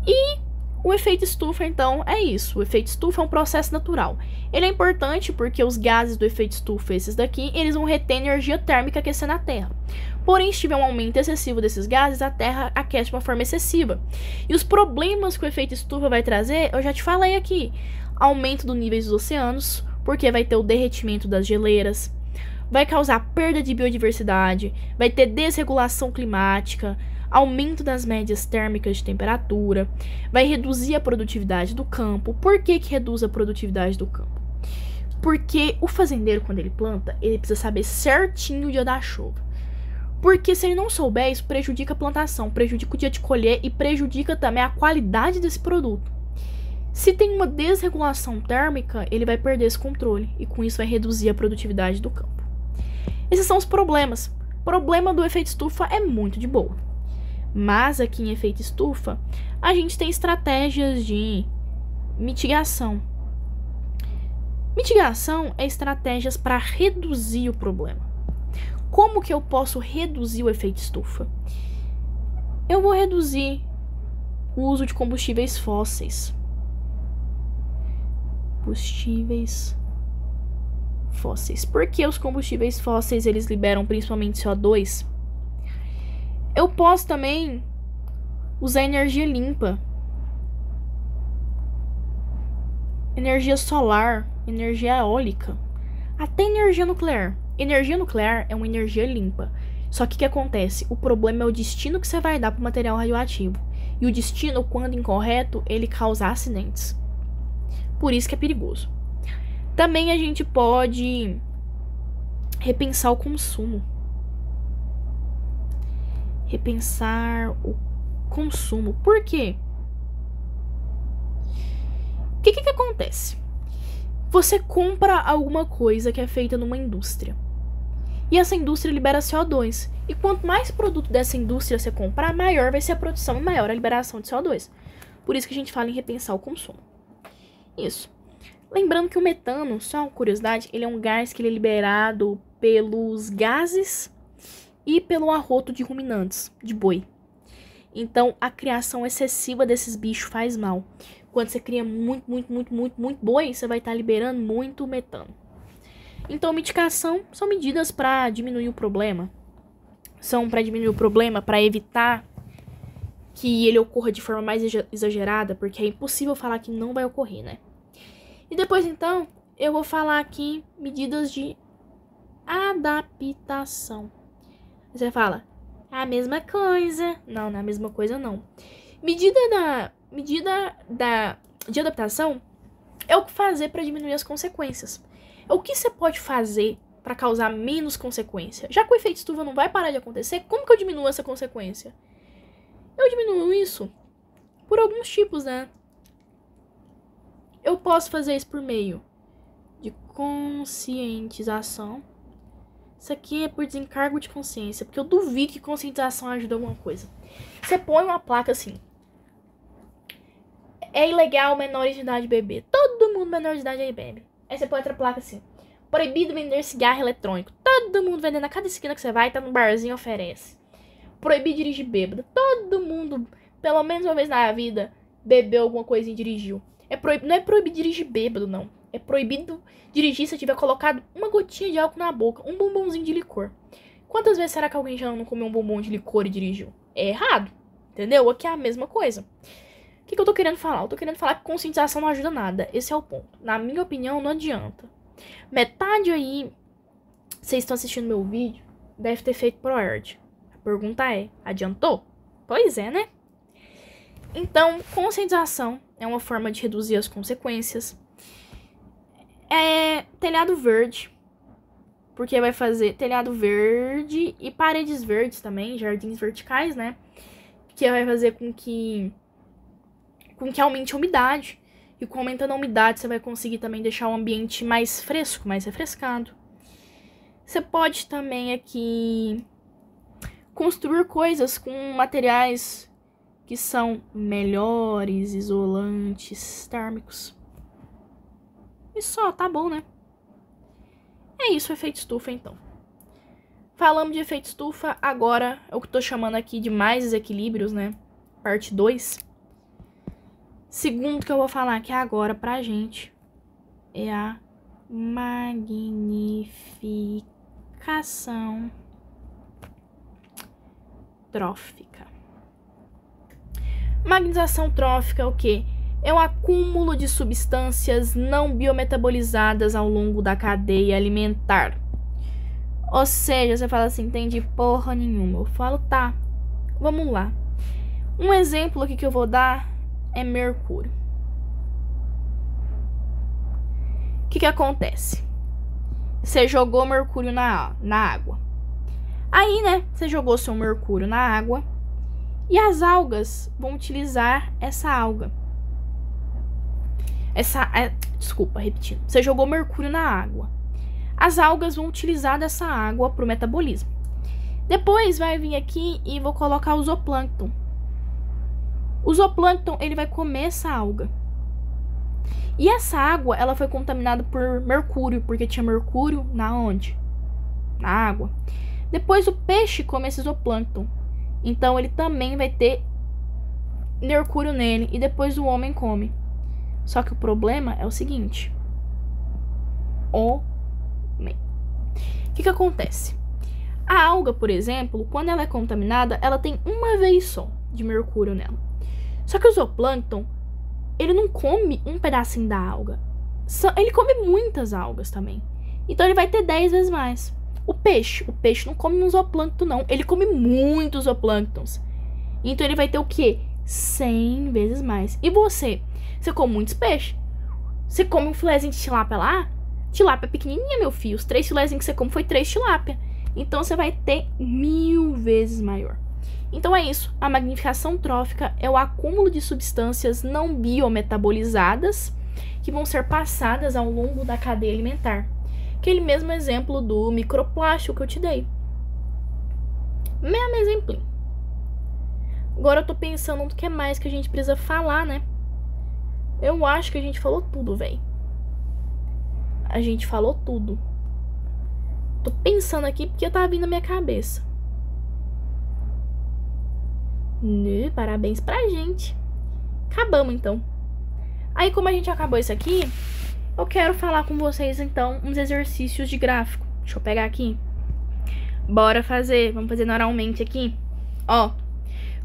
E o efeito estufa, então, é isso. O efeito estufa é um processo natural. Ele é importante porque os gases do efeito estufa, esses daqui, eles vão reter energia térmica aquecendo a Terra. Porém, se tiver um aumento excessivo desses gases, a Terra aquece de uma forma excessiva. E os problemas que o efeito estufa vai trazer, eu já te falei aqui. Aumento do nível dos oceanos, porque vai ter o derretimento das geleiras. Vai causar perda de biodiversidade. Vai ter desregulação climática. Aumento das médias térmicas de temperatura, vai reduzir a produtividade do campo. Por que que reduz a produtividade do campo? Porque o fazendeiro, quando ele planta, ele precisa saber certinho o dia da chuva. Porque se ele não souber, isso prejudica a plantação, prejudica o dia de colher e prejudica também a qualidade desse produto. Se tem uma desregulação térmica, ele vai perder esse controle e com isso vai reduzir a produtividade do campo. Esses são os problemas. O problema do efeito estufa é muito de boa. Mas aqui em efeito estufa, a gente tem estratégias de mitigação. Mitigação é estratégias para reduzir o problema. Como que eu posso reduzir o efeito estufa? Eu vou reduzir o uso de combustíveis fósseis. Combustíveis fósseis. Por que os combustíveis fósseis eles liberam principalmente CO2? Eu posso também usar energia limpa. Energia solar, energia eólica, até energia nuclear. Energia nuclear é uma energia limpa. Só que o que acontece? O problema é o destino que você vai dar para o material radioativo. E o destino, quando incorreto, ele causa acidentes. Por isso que é perigoso. Também a gente pode repensar o consumo. Repensar o consumo. Por quê? O que acontece? Você compra alguma coisa que é feita numa indústria. E essa indústria libera CO2. E quanto mais produto dessa indústria você comprar, maior vai ser a produção e maior a liberação de CO2. Por isso que a gente fala em repensar o consumo. Isso. Lembrando que o metano, só uma curiosidade, ele é um gás que ele é liberado pelos gases e pelo arroto de ruminantes, de boi. Então, a criação excessiva desses bichos faz mal. Quando você cria muito boi, você vai estar liberando muito metano. Então, mitigação são medidas para diminuir o problema. São para diminuir o problema, para evitar que ele ocorra de forma mais exagerada, porque é impossível falar que não vai ocorrer, né? E depois, então, eu vou falar aqui medidas de adaptação. Você fala, é a mesma coisa. Não, não é a mesma coisa, não. Medida de adaptação é o que fazer para diminuir as consequências. É o que você pode fazer para causar menos consequência. Já que o efeito estufa não vai parar de acontecer, como que eu diminuo essa consequência? Eu diminuo isso por alguns tipos, né? Eu posso fazer isso por meio de conscientização. Isso aqui é por desencargo de consciência, porque eu duvido que conscientização ajude alguma coisa. Você põe uma placa assim: é ilegal menores de idade beber. Todo mundo menor de idade aí bebe. Aí você põe outra placa assim: proibido vender cigarro eletrônico. Todo mundo vendendo, a cada esquina que você vai, tá num barzinho, oferece. Proibido dirigir bêbado. Todo mundo, pelo menos uma vez na vida, bebeu alguma coisa e dirigiu. Não é proibido dirigir bêbado, não. É proibido dirigir se tiver colocado uma gotinha de álcool na boca, um bombonzinho de licor. Quantas vezes será que alguém já não comeu um bombom de licor e dirigiu? É errado, entendeu? Aqui é a mesma coisa. O que eu tô querendo falar? Eu tô querendo falar que conscientização não ajuda nada. Esse é o ponto. Na minha opinião, não adianta. Metade aí, vocês estão assistindo meu vídeo, deve ter feito ProErd. A pergunta é, adiantou? Pois é, né? Então, conscientização é uma forma de reduzir as consequências. Telhado verde, porque vai fazer telhado verde e paredes verdes também, jardins verticais, né? Que vai fazer com que aumente a umidade. E com aumentando a umidade, você vai conseguir também deixar o ambiente mais fresco, mais refrescado. Você pode também aqui construir coisas com materiais que são melhores, isolantes, térmicos. E só, tá bom, né? É isso, efeito estufa, então. Falamos de efeito estufa, agora é o que eu tô chamando aqui de mais desequilíbrios, né? Parte 2. Segundo que eu vou falar aqui agora pra gente é a magnificação trófica. Magnificação trófica é o quê? É um acúmulo de substâncias não biometabolizadas ao longo da cadeia alimentar. Ou seja, você fala assim, entendi porra nenhuma. Eu falo, tá, vamos lá. Um exemplo aqui que eu vou dar é mercúrio. O que acontece? Você jogou mercúrio na água. Aí, né, você jogou seu mercúrio na água e as algas vão utilizar essa alga. Desculpa, repetindo. Você jogou mercúrio na água. As algas vão utilizar dessa água para o metabolismo. Depois vai vir aqui e vou colocar o zooplâncton. O zooplâncton, ele vai comer essa alga. E essa água, ela foi contaminada por mercúrio, porque tinha mercúrio na onde? Na água. Depois o peixe come esse zooplâncton. Então ele também vai ter mercúrio nele. E depois o homem come. Só que o problema é o seguinte: o O que acontece? A alga, por exemplo, quando ela é contaminada, ela tem uma vez só de mercúrio nela. Só que o zooplâncton, ele não come um pedacinho da alga. Ele come muitas algas também. Então ele vai ter 10 vezes mais. O peixe não come um zooplâncton, não. Ele come muitos zooplânctons. Então ele vai ter o quê? 100 vezes mais. E você? Você come muitos peixes. Você come um filézinho de tilápia lá? Tilápia pequenininha, meu filho. Os 3 filézinhos que você come foi 3 tilápia. Então você vai ter 1000 vezes maior. Então é isso. A magnificação trófica é o acúmulo de substâncias não biometabolizadas que vão ser passadas ao longo da cadeia alimentar. Aquele mesmo exemplo do microplástico que eu te dei. Mesmo exemplinho. Agora eu tô pensando no que mais que a gente precisa falar, né? Eu acho que a gente falou tudo, velho. A gente falou tudo. Tô pensando aqui porque tá vindo na minha cabeça. Parabéns pra gente. Acabamos, então. Aí, como a gente acabou isso aqui, eu quero falar com vocês, então, uns exercícios de gráfico. Deixa eu pegar aqui. Bora fazer. Vamos fazer oralmente aqui. Ó.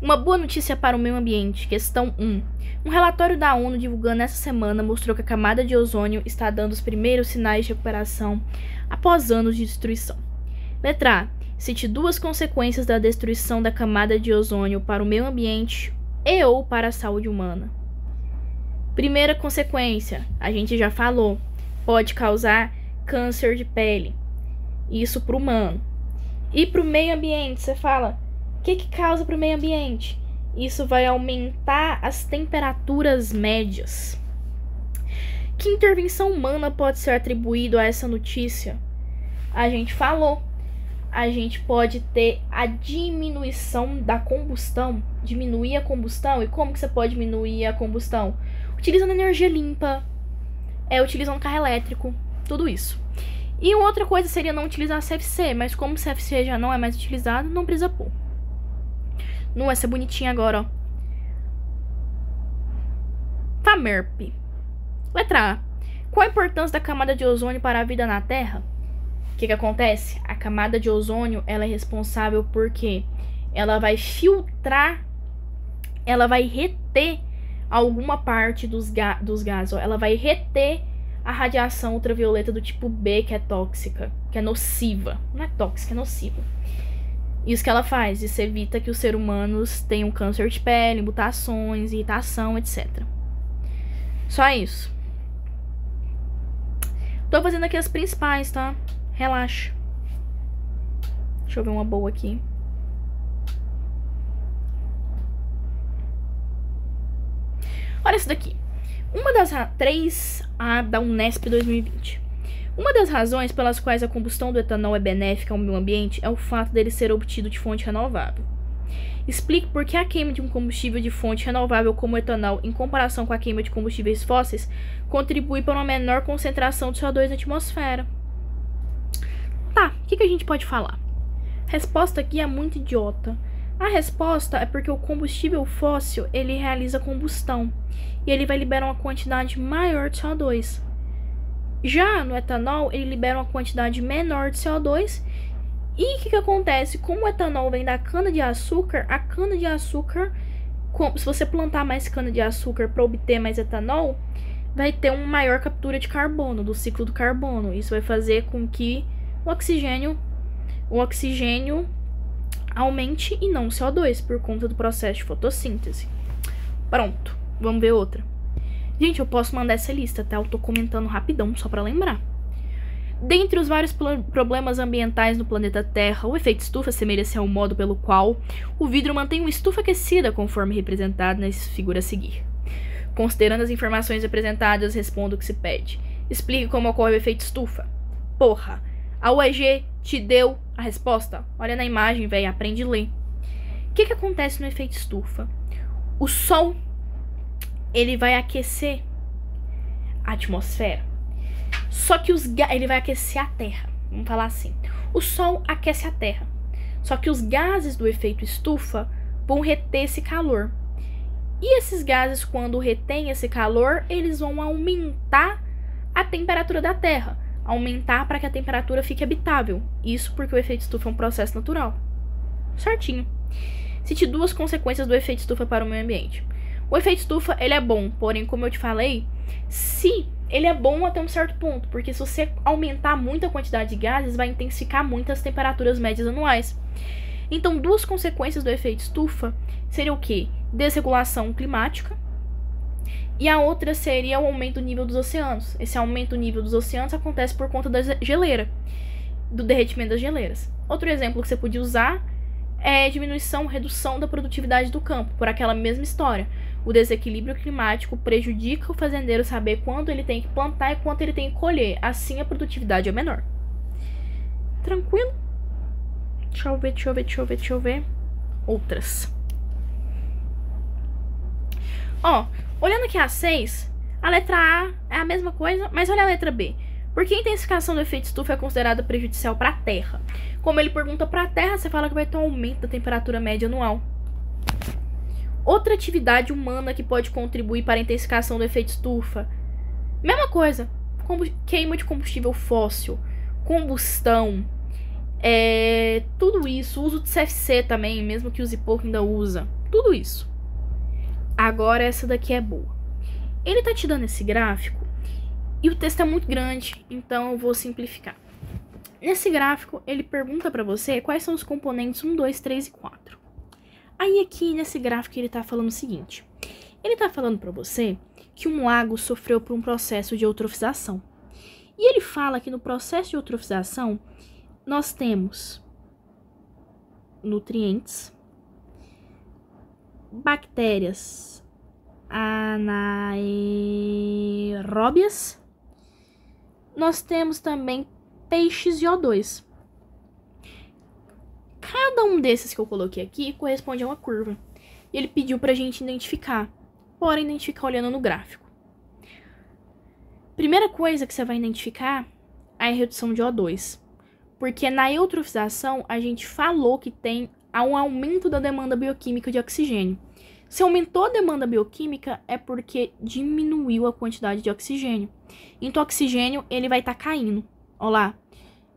Uma boa notícia para o meio ambiente. Questão 1. Um relatório da ONU divulgando essa semana mostrou que a camada de ozônio está dando os primeiros sinais de recuperação após anos de destruição. Letra A. Cite 2 consequências da destruição da camada de ozônio para o meio ambiente e ou para a saúde humana. Primeira consequência, a gente já falou, pode causar câncer de pele. Isso para o humano. E para o meio ambiente, você fala, o que causa para o meio ambiente? Isso vai aumentar as temperaturas médias. Que intervenção humana pode ser atribuído a essa notícia? A gente falou. A gente pode ter a diminuição da combustão, diminuir a combustão. E como que você pode diminuir a combustão? Utilizando energia limpa, utilizando carro elétrico, tudo isso. E outra coisa seria não utilizar CFC, mas como CFC já não é mais utilizado, não precisa pôr. Não vai ser bonitinho agora, ó. FAMERP. Letra A. Qual a importância da camada de ozônio para a vida na Terra? O que acontece? A camada de ozônio, ela é responsável porque ela vai filtrar, ela vai reter alguma parte dos gases. Ela vai reter a radiação ultravioleta do tipo B, que é tóxica, que é nociva. Não é tóxica, é nociva. Isso que ela faz, isso evita que os seres humanos tenham câncer de pele, mutações, irritação, etc. Só isso. Tô fazendo aqui as principais, tá? Relaxa. Deixa eu ver uma boa aqui. Olha isso daqui. Uma das 3A da Unesp 2020. Uma das razões pelas quais a combustão do etanol é benéfica ao meio ambiente é o fato dele ser obtido de fonte renovável. Explique por que a queima de um combustível de fonte renovável como o etanol, em comparação com a queima de combustíveis fósseis, contribui para uma menor concentração de CO2 na atmosfera. Tá, o que a gente pode falar? A resposta aqui é muito idiota. A resposta é porque o combustível fóssil, ele realiza combustão e ele vai liberar uma quantidade maior de CO2. Já no etanol, ele libera uma quantidade menor de CO2. E o que acontece? Como o etanol vem da cana-de-açúcar, a cana-de-açúcar, se você plantar mais cana-de-açúcar para obter mais etanol, vai ter uma maior captura de carbono, do ciclo do carbono. Isso vai fazer com que o oxigênio aumente e não o CO2, por conta do processo de fotossíntese. Pronto, vamos ver outra. Gente, eu posso mandar essa lista, tá? Eu tô comentando rapidão, só pra lembrar. Dentre os vários problemas ambientais no planeta Terra, o efeito estufa assemelha-se ao modo pelo qual o vidro mantém uma estufa aquecida, conforme representado na figura a seguir. Considerando as informações apresentadas, responda o que se pede. Explique como ocorre o efeito estufa. Porra, a UEG te deu a resposta? Olha na imagem, velho, aprende a ler. O que acontece no efeito estufa? O Sol, ele vai aquecer a atmosfera. Só que ele vai aquecer a Terra. Vamos falar assim. O Sol aquece a Terra. Só que os gases do efeito estufa vão reter esse calor. E esses gases, quando retêm esse calor, eles vão aumentar a temperatura da Terra. aumentar para que a temperatura fique habitável. Isso porque o efeito estufa é um processo natural. Certinho. Cite 2 consequências do efeito estufa para o meio ambiente. O efeito estufa, ele é bom, porém, como eu te falei, ele é bom até um certo ponto, porque se você aumentar muito a quantidade de gases, vai intensificar muito as temperaturas médias anuais. Então, 2 consequências do efeito estufa seriam o quê? Desregulação climática, e a outra seria o aumento do nível dos oceanos. Esse aumento do nível dos oceanos acontece por conta da geleira, do derretimento das geleiras. Outro exemplo que você podia usar é redução da produtividade do campo, por aquela mesma história. O desequilíbrio climático prejudica o fazendeiro saber quanto ele tem que plantar e quanto ele tem que colher. Assim, a produtividade é menor. Tranquilo? Deixa eu ver. Outras. Ó, olhando aqui a 6, a letra A é a mesma coisa, mas olha a letra B. Por que a intensificação do efeito estufa é considerada prejudicial para a Terra? Como ele pergunta para a Terra, você fala que vai ter um aumento da temperatura média anual. Outra atividade humana que pode contribuir para a intensificação do efeito estufa. Mesma coisa. Queima de combustível fóssil. Combustão. Tudo isso. Uso de CFC também, mesmo que use pouco, ainda usa. Tudo isso. Agora essa daqui é boa. Ele tá te dando esse gráfico e o texto é muito grande, então eu vou simplificar. Nesse gráfico, ele pergunta para você quais são os componentes 1, 2, 3 e 4. Aí aqui nesse gráfico ele tá falando o seguinte. Ele tá falando para você que um lago sofreu por um processo de eutrofização. E ele fala que no processo de eutrofização nós temos nutrientes, bactérias anaeróbias, nós temos também peixes e O2. Cada um desses que eu coloquei aqui corresponde a uma curva. E ele pediu pra gente identificar. Bora identificar olhando no gráfico. Primeira coisa que você vai identificar é a redução de O2. Porque na eutrofização a gente falou que tem um aumento da demanda bioquímica de oxigênio. Se aumentou a demanda bioquímica é porque diminuiu a quantidade de oxigênio. Então o oxigênio ele vai estar caindo. Olha lá.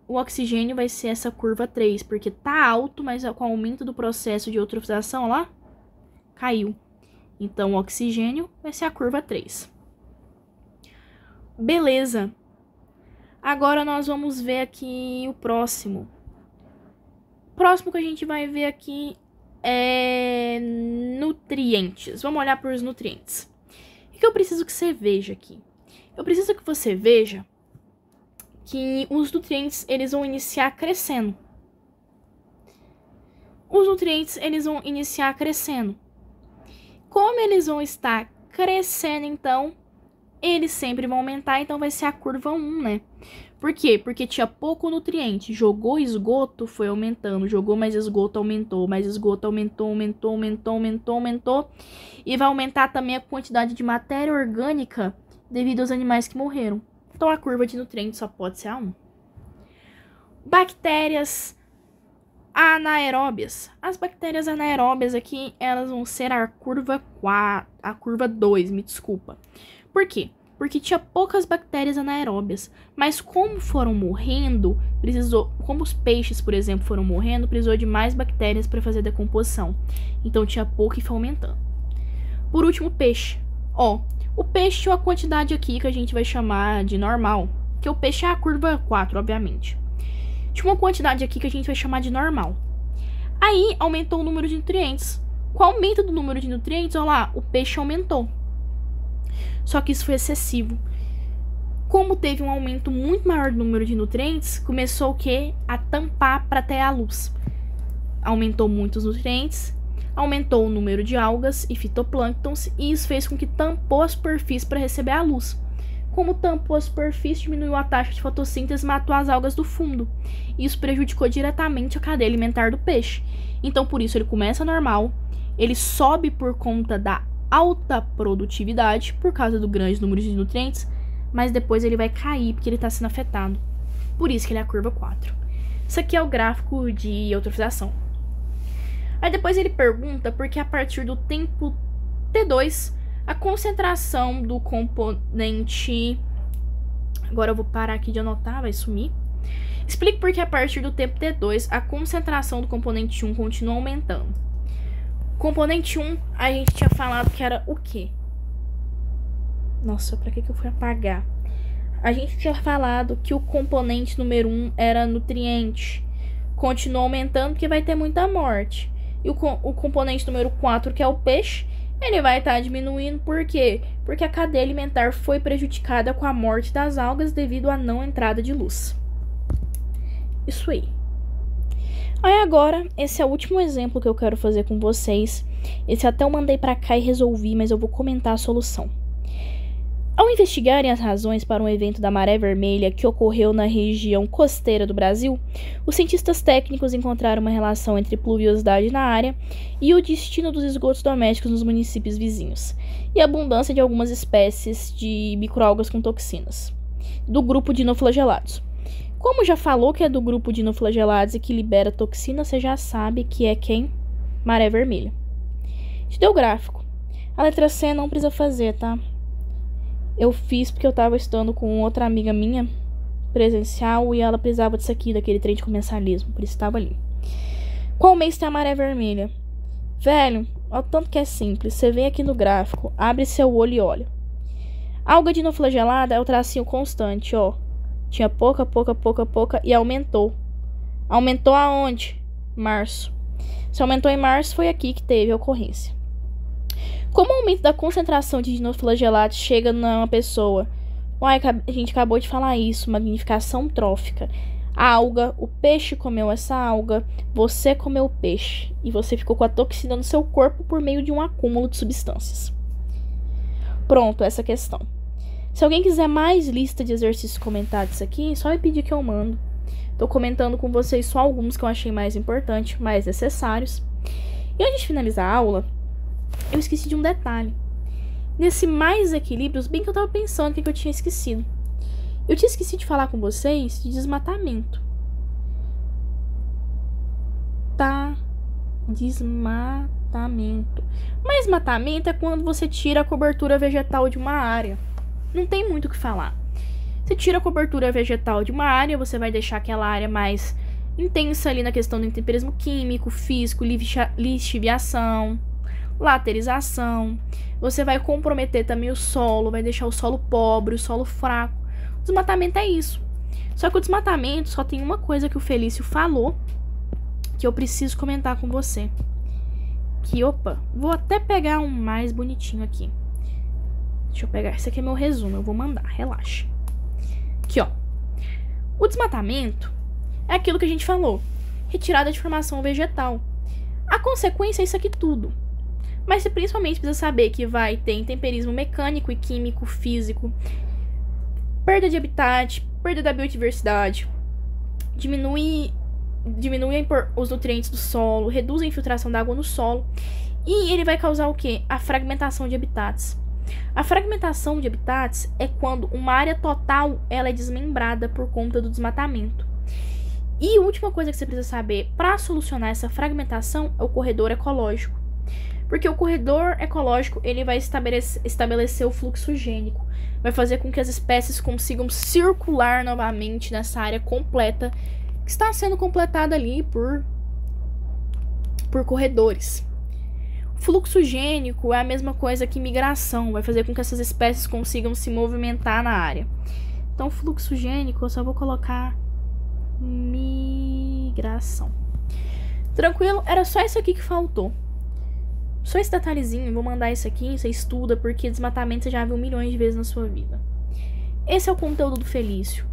O oxigênio vai ser essa curva 3, porque tá alto, mas com o aumento do processo de eutrofização, olha lá, caiu. Então, o oxigênio vai ser a curva 3. Beleza. Agora, nós vamos ver aqui o próximo. O próximo que a gente vai ver aqui é nutrientes. Vamos olhar para os nutrientes. O que eu preciso que você veja aqui? Eu preciso que você veja que os nutrientes, eles vão iniciar crescendo. Os nutrientes, eles vão iniciar crescendo. Como eles vão estar crescendo, então, eles sempre vão aumentar, então vai ser a curva 1, né? Por quê? Porque tinha pouco nutriente. Jogou esgoto, foi aumentando. Jogou mais esgoto, aumentou. Mais esgoto, aumentou. E vai aumentar também a quantidade de matéria orgânica devido aos animais que morreram. Então, a curva de nutrientes só pode ser a 1. Bactérias anaeróbias. As bactérias anaeróbias aqui, elas vão ser a curva 4, a curva 2, me desculpa. Por quê? Porque tinha poucas bactérias anaeróbias. Mas como foram morrendo, como os peixes, por exemplo, foram morrendo, precisou de mais bactérias para fazer a decomposição. Então, tinha pouco e foi aumentando. Por último, peixe. O peixe é uma quantidade aqui que a gente vai chamar de normal. Que o peixe é a curva 4, obviamente. Tinha uma quantidade aqui que a gente vai chamar de normal. Aí, aumentou o número de nutrientes. Com o aumento do número de nutrientes, olha lá, o peixe aumentou. Só que isso foi excessivo. Como teve um aumento muito maior do número de nutrientes, começou o quê? A tampar para ter a luz. Aumentou muito os nutrientes. Aumentou o número de algas e fitoplânctons e isso fez com que tampou a superfície para receber a luz. Como tampou a superfície, diminuiu a taxa de fotossíntese e matou as algas do fundo. Isso prejudicou diretamente a cadeia alimentar do peixe. Então, por isso, ele começa normal, ele sobe por conta da alta produtividade, por causa do grande número de nutrientes, mas depois ele vai cair porque ele está sendo afetado. Por isso que ele é a curva 4. Isso aqui é o gráfico de eutrofização. Aí depois ele pergunta porque a partir do tempo T2, a concentração do componente Agora eu vou parar aqui de anotar, vai sumir. Explique por que a partir do tempo T2 a concentração do componente 1 continua aumentando. Componente 1, a gente tinha falado que era o quê? Nossa, pra que eu fui apagar? A gente tinha falado que o componente número 1 era nutriente. Continua aumentando porque vai ter muita morte. E o componente número 4, que é o peixe, ele vai estar diminuindo. Por quê? Porque a cadeia alimentar foi prejudicada com a morte das algas devido à não entrada de luz. Isso aí. Aí agora, esse é o último exemplo que eu quero fazer com vocês. Esse até eu mandei pra cá e resolvi, mas eu vou comentar a solução. Ao investigarem as razões para um evento da maré vermelha que ocorreu na região costeira do Brasil, os cientistas técnicos encontraram uma relação entre pluviosidade na área e o destino dos esgotos domésticos nos municípios vizinhos, e a abundância de algumas espécies de microalgas com toxinas, do grupo dinoflagelados. Como já falou que é do grupo dinoflagelados e que libera toxina, você já sabe que é quem? Maré vermelha. Te deu o gráfico. A letra C não precisa fazer, tá? Eu fiz porque eu tava estudando com outra amiga minha, presencial, e ela precisava disso aqui, daquele trem de comensalismo, por isso estava ali. Qual mês tem a maré vermelha? Velho, olha o tanto que é simples. Você vem aqui no gráfico, abre seu olho e olha. A alga dinoflagelada é o tracinho constante, ó. Tinha pouca, e aumentou. Aumentou aonde? Março. Se aumentou em março, foi aqui que teve a ocorrência. Como o aumento da concentração de dinoflagelados chega numa pessoa? Uai, a gente acabou de falar isso, magnificação trófica. A alga, o peixe comeu essa alga, você comeu o peixe. E você ficou com a toxina no seu corpo por meio de um acúmulo de substâncias. Pronto, essa questão. Se alguém quiser mais lista de exercícios comentados aqui, só me pedir que eu mando. Tô comentando com vocês só alguns que eu achei mais importantes, mais necessários. E antes de finalizar a aula, eu esqueci de um detalhe. Nesse mais equilíbrios, bem que eu tava pensando o que eu tinha esquecido. Eu tinha esquecido de falar com vocês de desmatamento. Tá? Desmatamento. Mas desmatamento é quando você tira a cobertura vegetal de uma área. Não tem muito o que falar. Você tira a cobertura vegetal de uma área, você vai deixar aquela área mais intensa ali na questão do intemperismo químico, físico, lixiviação, laterização. Você vai comprometer também o solo, vai deixar o solo pobre, o solo fraco. O desmatamento é isso. Só que o desmatamento só tem uma coisa que o Felício falou, que eu preciso comentar com você. Que, opa, vou até pegar um mais bonitinho aqui. Deixa eu pegar, esse aqui é meu resumo, eu vou mandar, relaxa. Aqui, ó. O desmatamento é aquilo que a gente falou, retirada de formação vegetal. A consequência é isso aqui tudo. Mas você principalmente precisa saber que vai ter intemperismo mecânico e químico, físico, perda de habitat, perda da biodiversidade, diminui os nutrientes do solo, reduz a infiltração da água no solo, e ele vai causar o quê? A fragmentação de habitats. A fragmentação de habitats é quando uma área total ela é desmembrada por conta do desmatamento. E a última coisa que você precisa saber para solucionar essa fragmentação é o corredor ecológico. Porque o corredor ecológico ele vai estabelecer o fluxo gênico, vai fazer com que as espécies consigam circular novamente nessa área completa que está sendo completada ali por corredores. O fluxo gênico é a mesma coisa que migração, vai fazer com que essas espécies consigam se movimentar na área. Então, fluxo gênico, eu só vou colocar migração. Tranquilo? Era só isso aqui que faltou. Só esse detalhezinho, vou mandar isso aqui, você estuda, porque desmatamento você já viu milhões de vezes na sua vida. Esse é o conteúdo do Felício.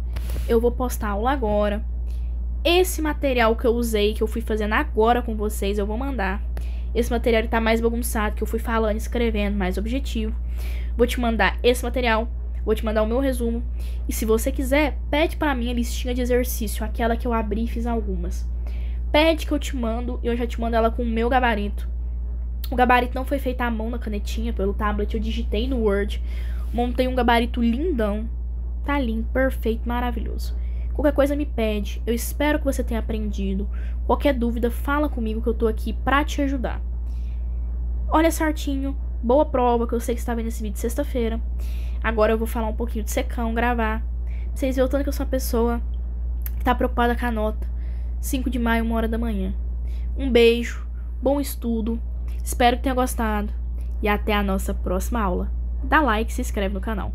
Eu vou postar a aula agora. Esse material que eu usei, que eu fui fazendo agora com vocês, eu vou mandar. Esse material tá mais bagunçado, que eu fui falando, escrevendo, mais objetivo. Vou te mandar esse material, vou te mandar o meu resumo. E se você quiser, pede pra mim a listinha de exercício, aquela que eu abri e fiz algumas. Pede que eu te mando, e eu já te mando ela com o meu gabarito. O gabarito não foi feito à mão na canetinha, pelo tablet, eu digitei no Word. Montei um gabarito lindão. Tá lindo, perfeito, maravilhoso. Qualquer coisa me pede. Eu espero que você tenha aprendido. Qualquer dúvida, fala comigo que eu tô aqui pra te ajudar. Olha certinho. Boa prova, que eu sei que você tá vendo esse vídeo sexta-feira. Agora eu vou falar um pouquinho de secão, gravar. Vocês veem o tanto que eu sou uma pessoa que tá preocupada com a nota. 5 de maio, 1h da manhã. Um beijo, bom estudo, espero que tenha gostado e até a nossa próxima aula. Dá like e se inscreve no canal.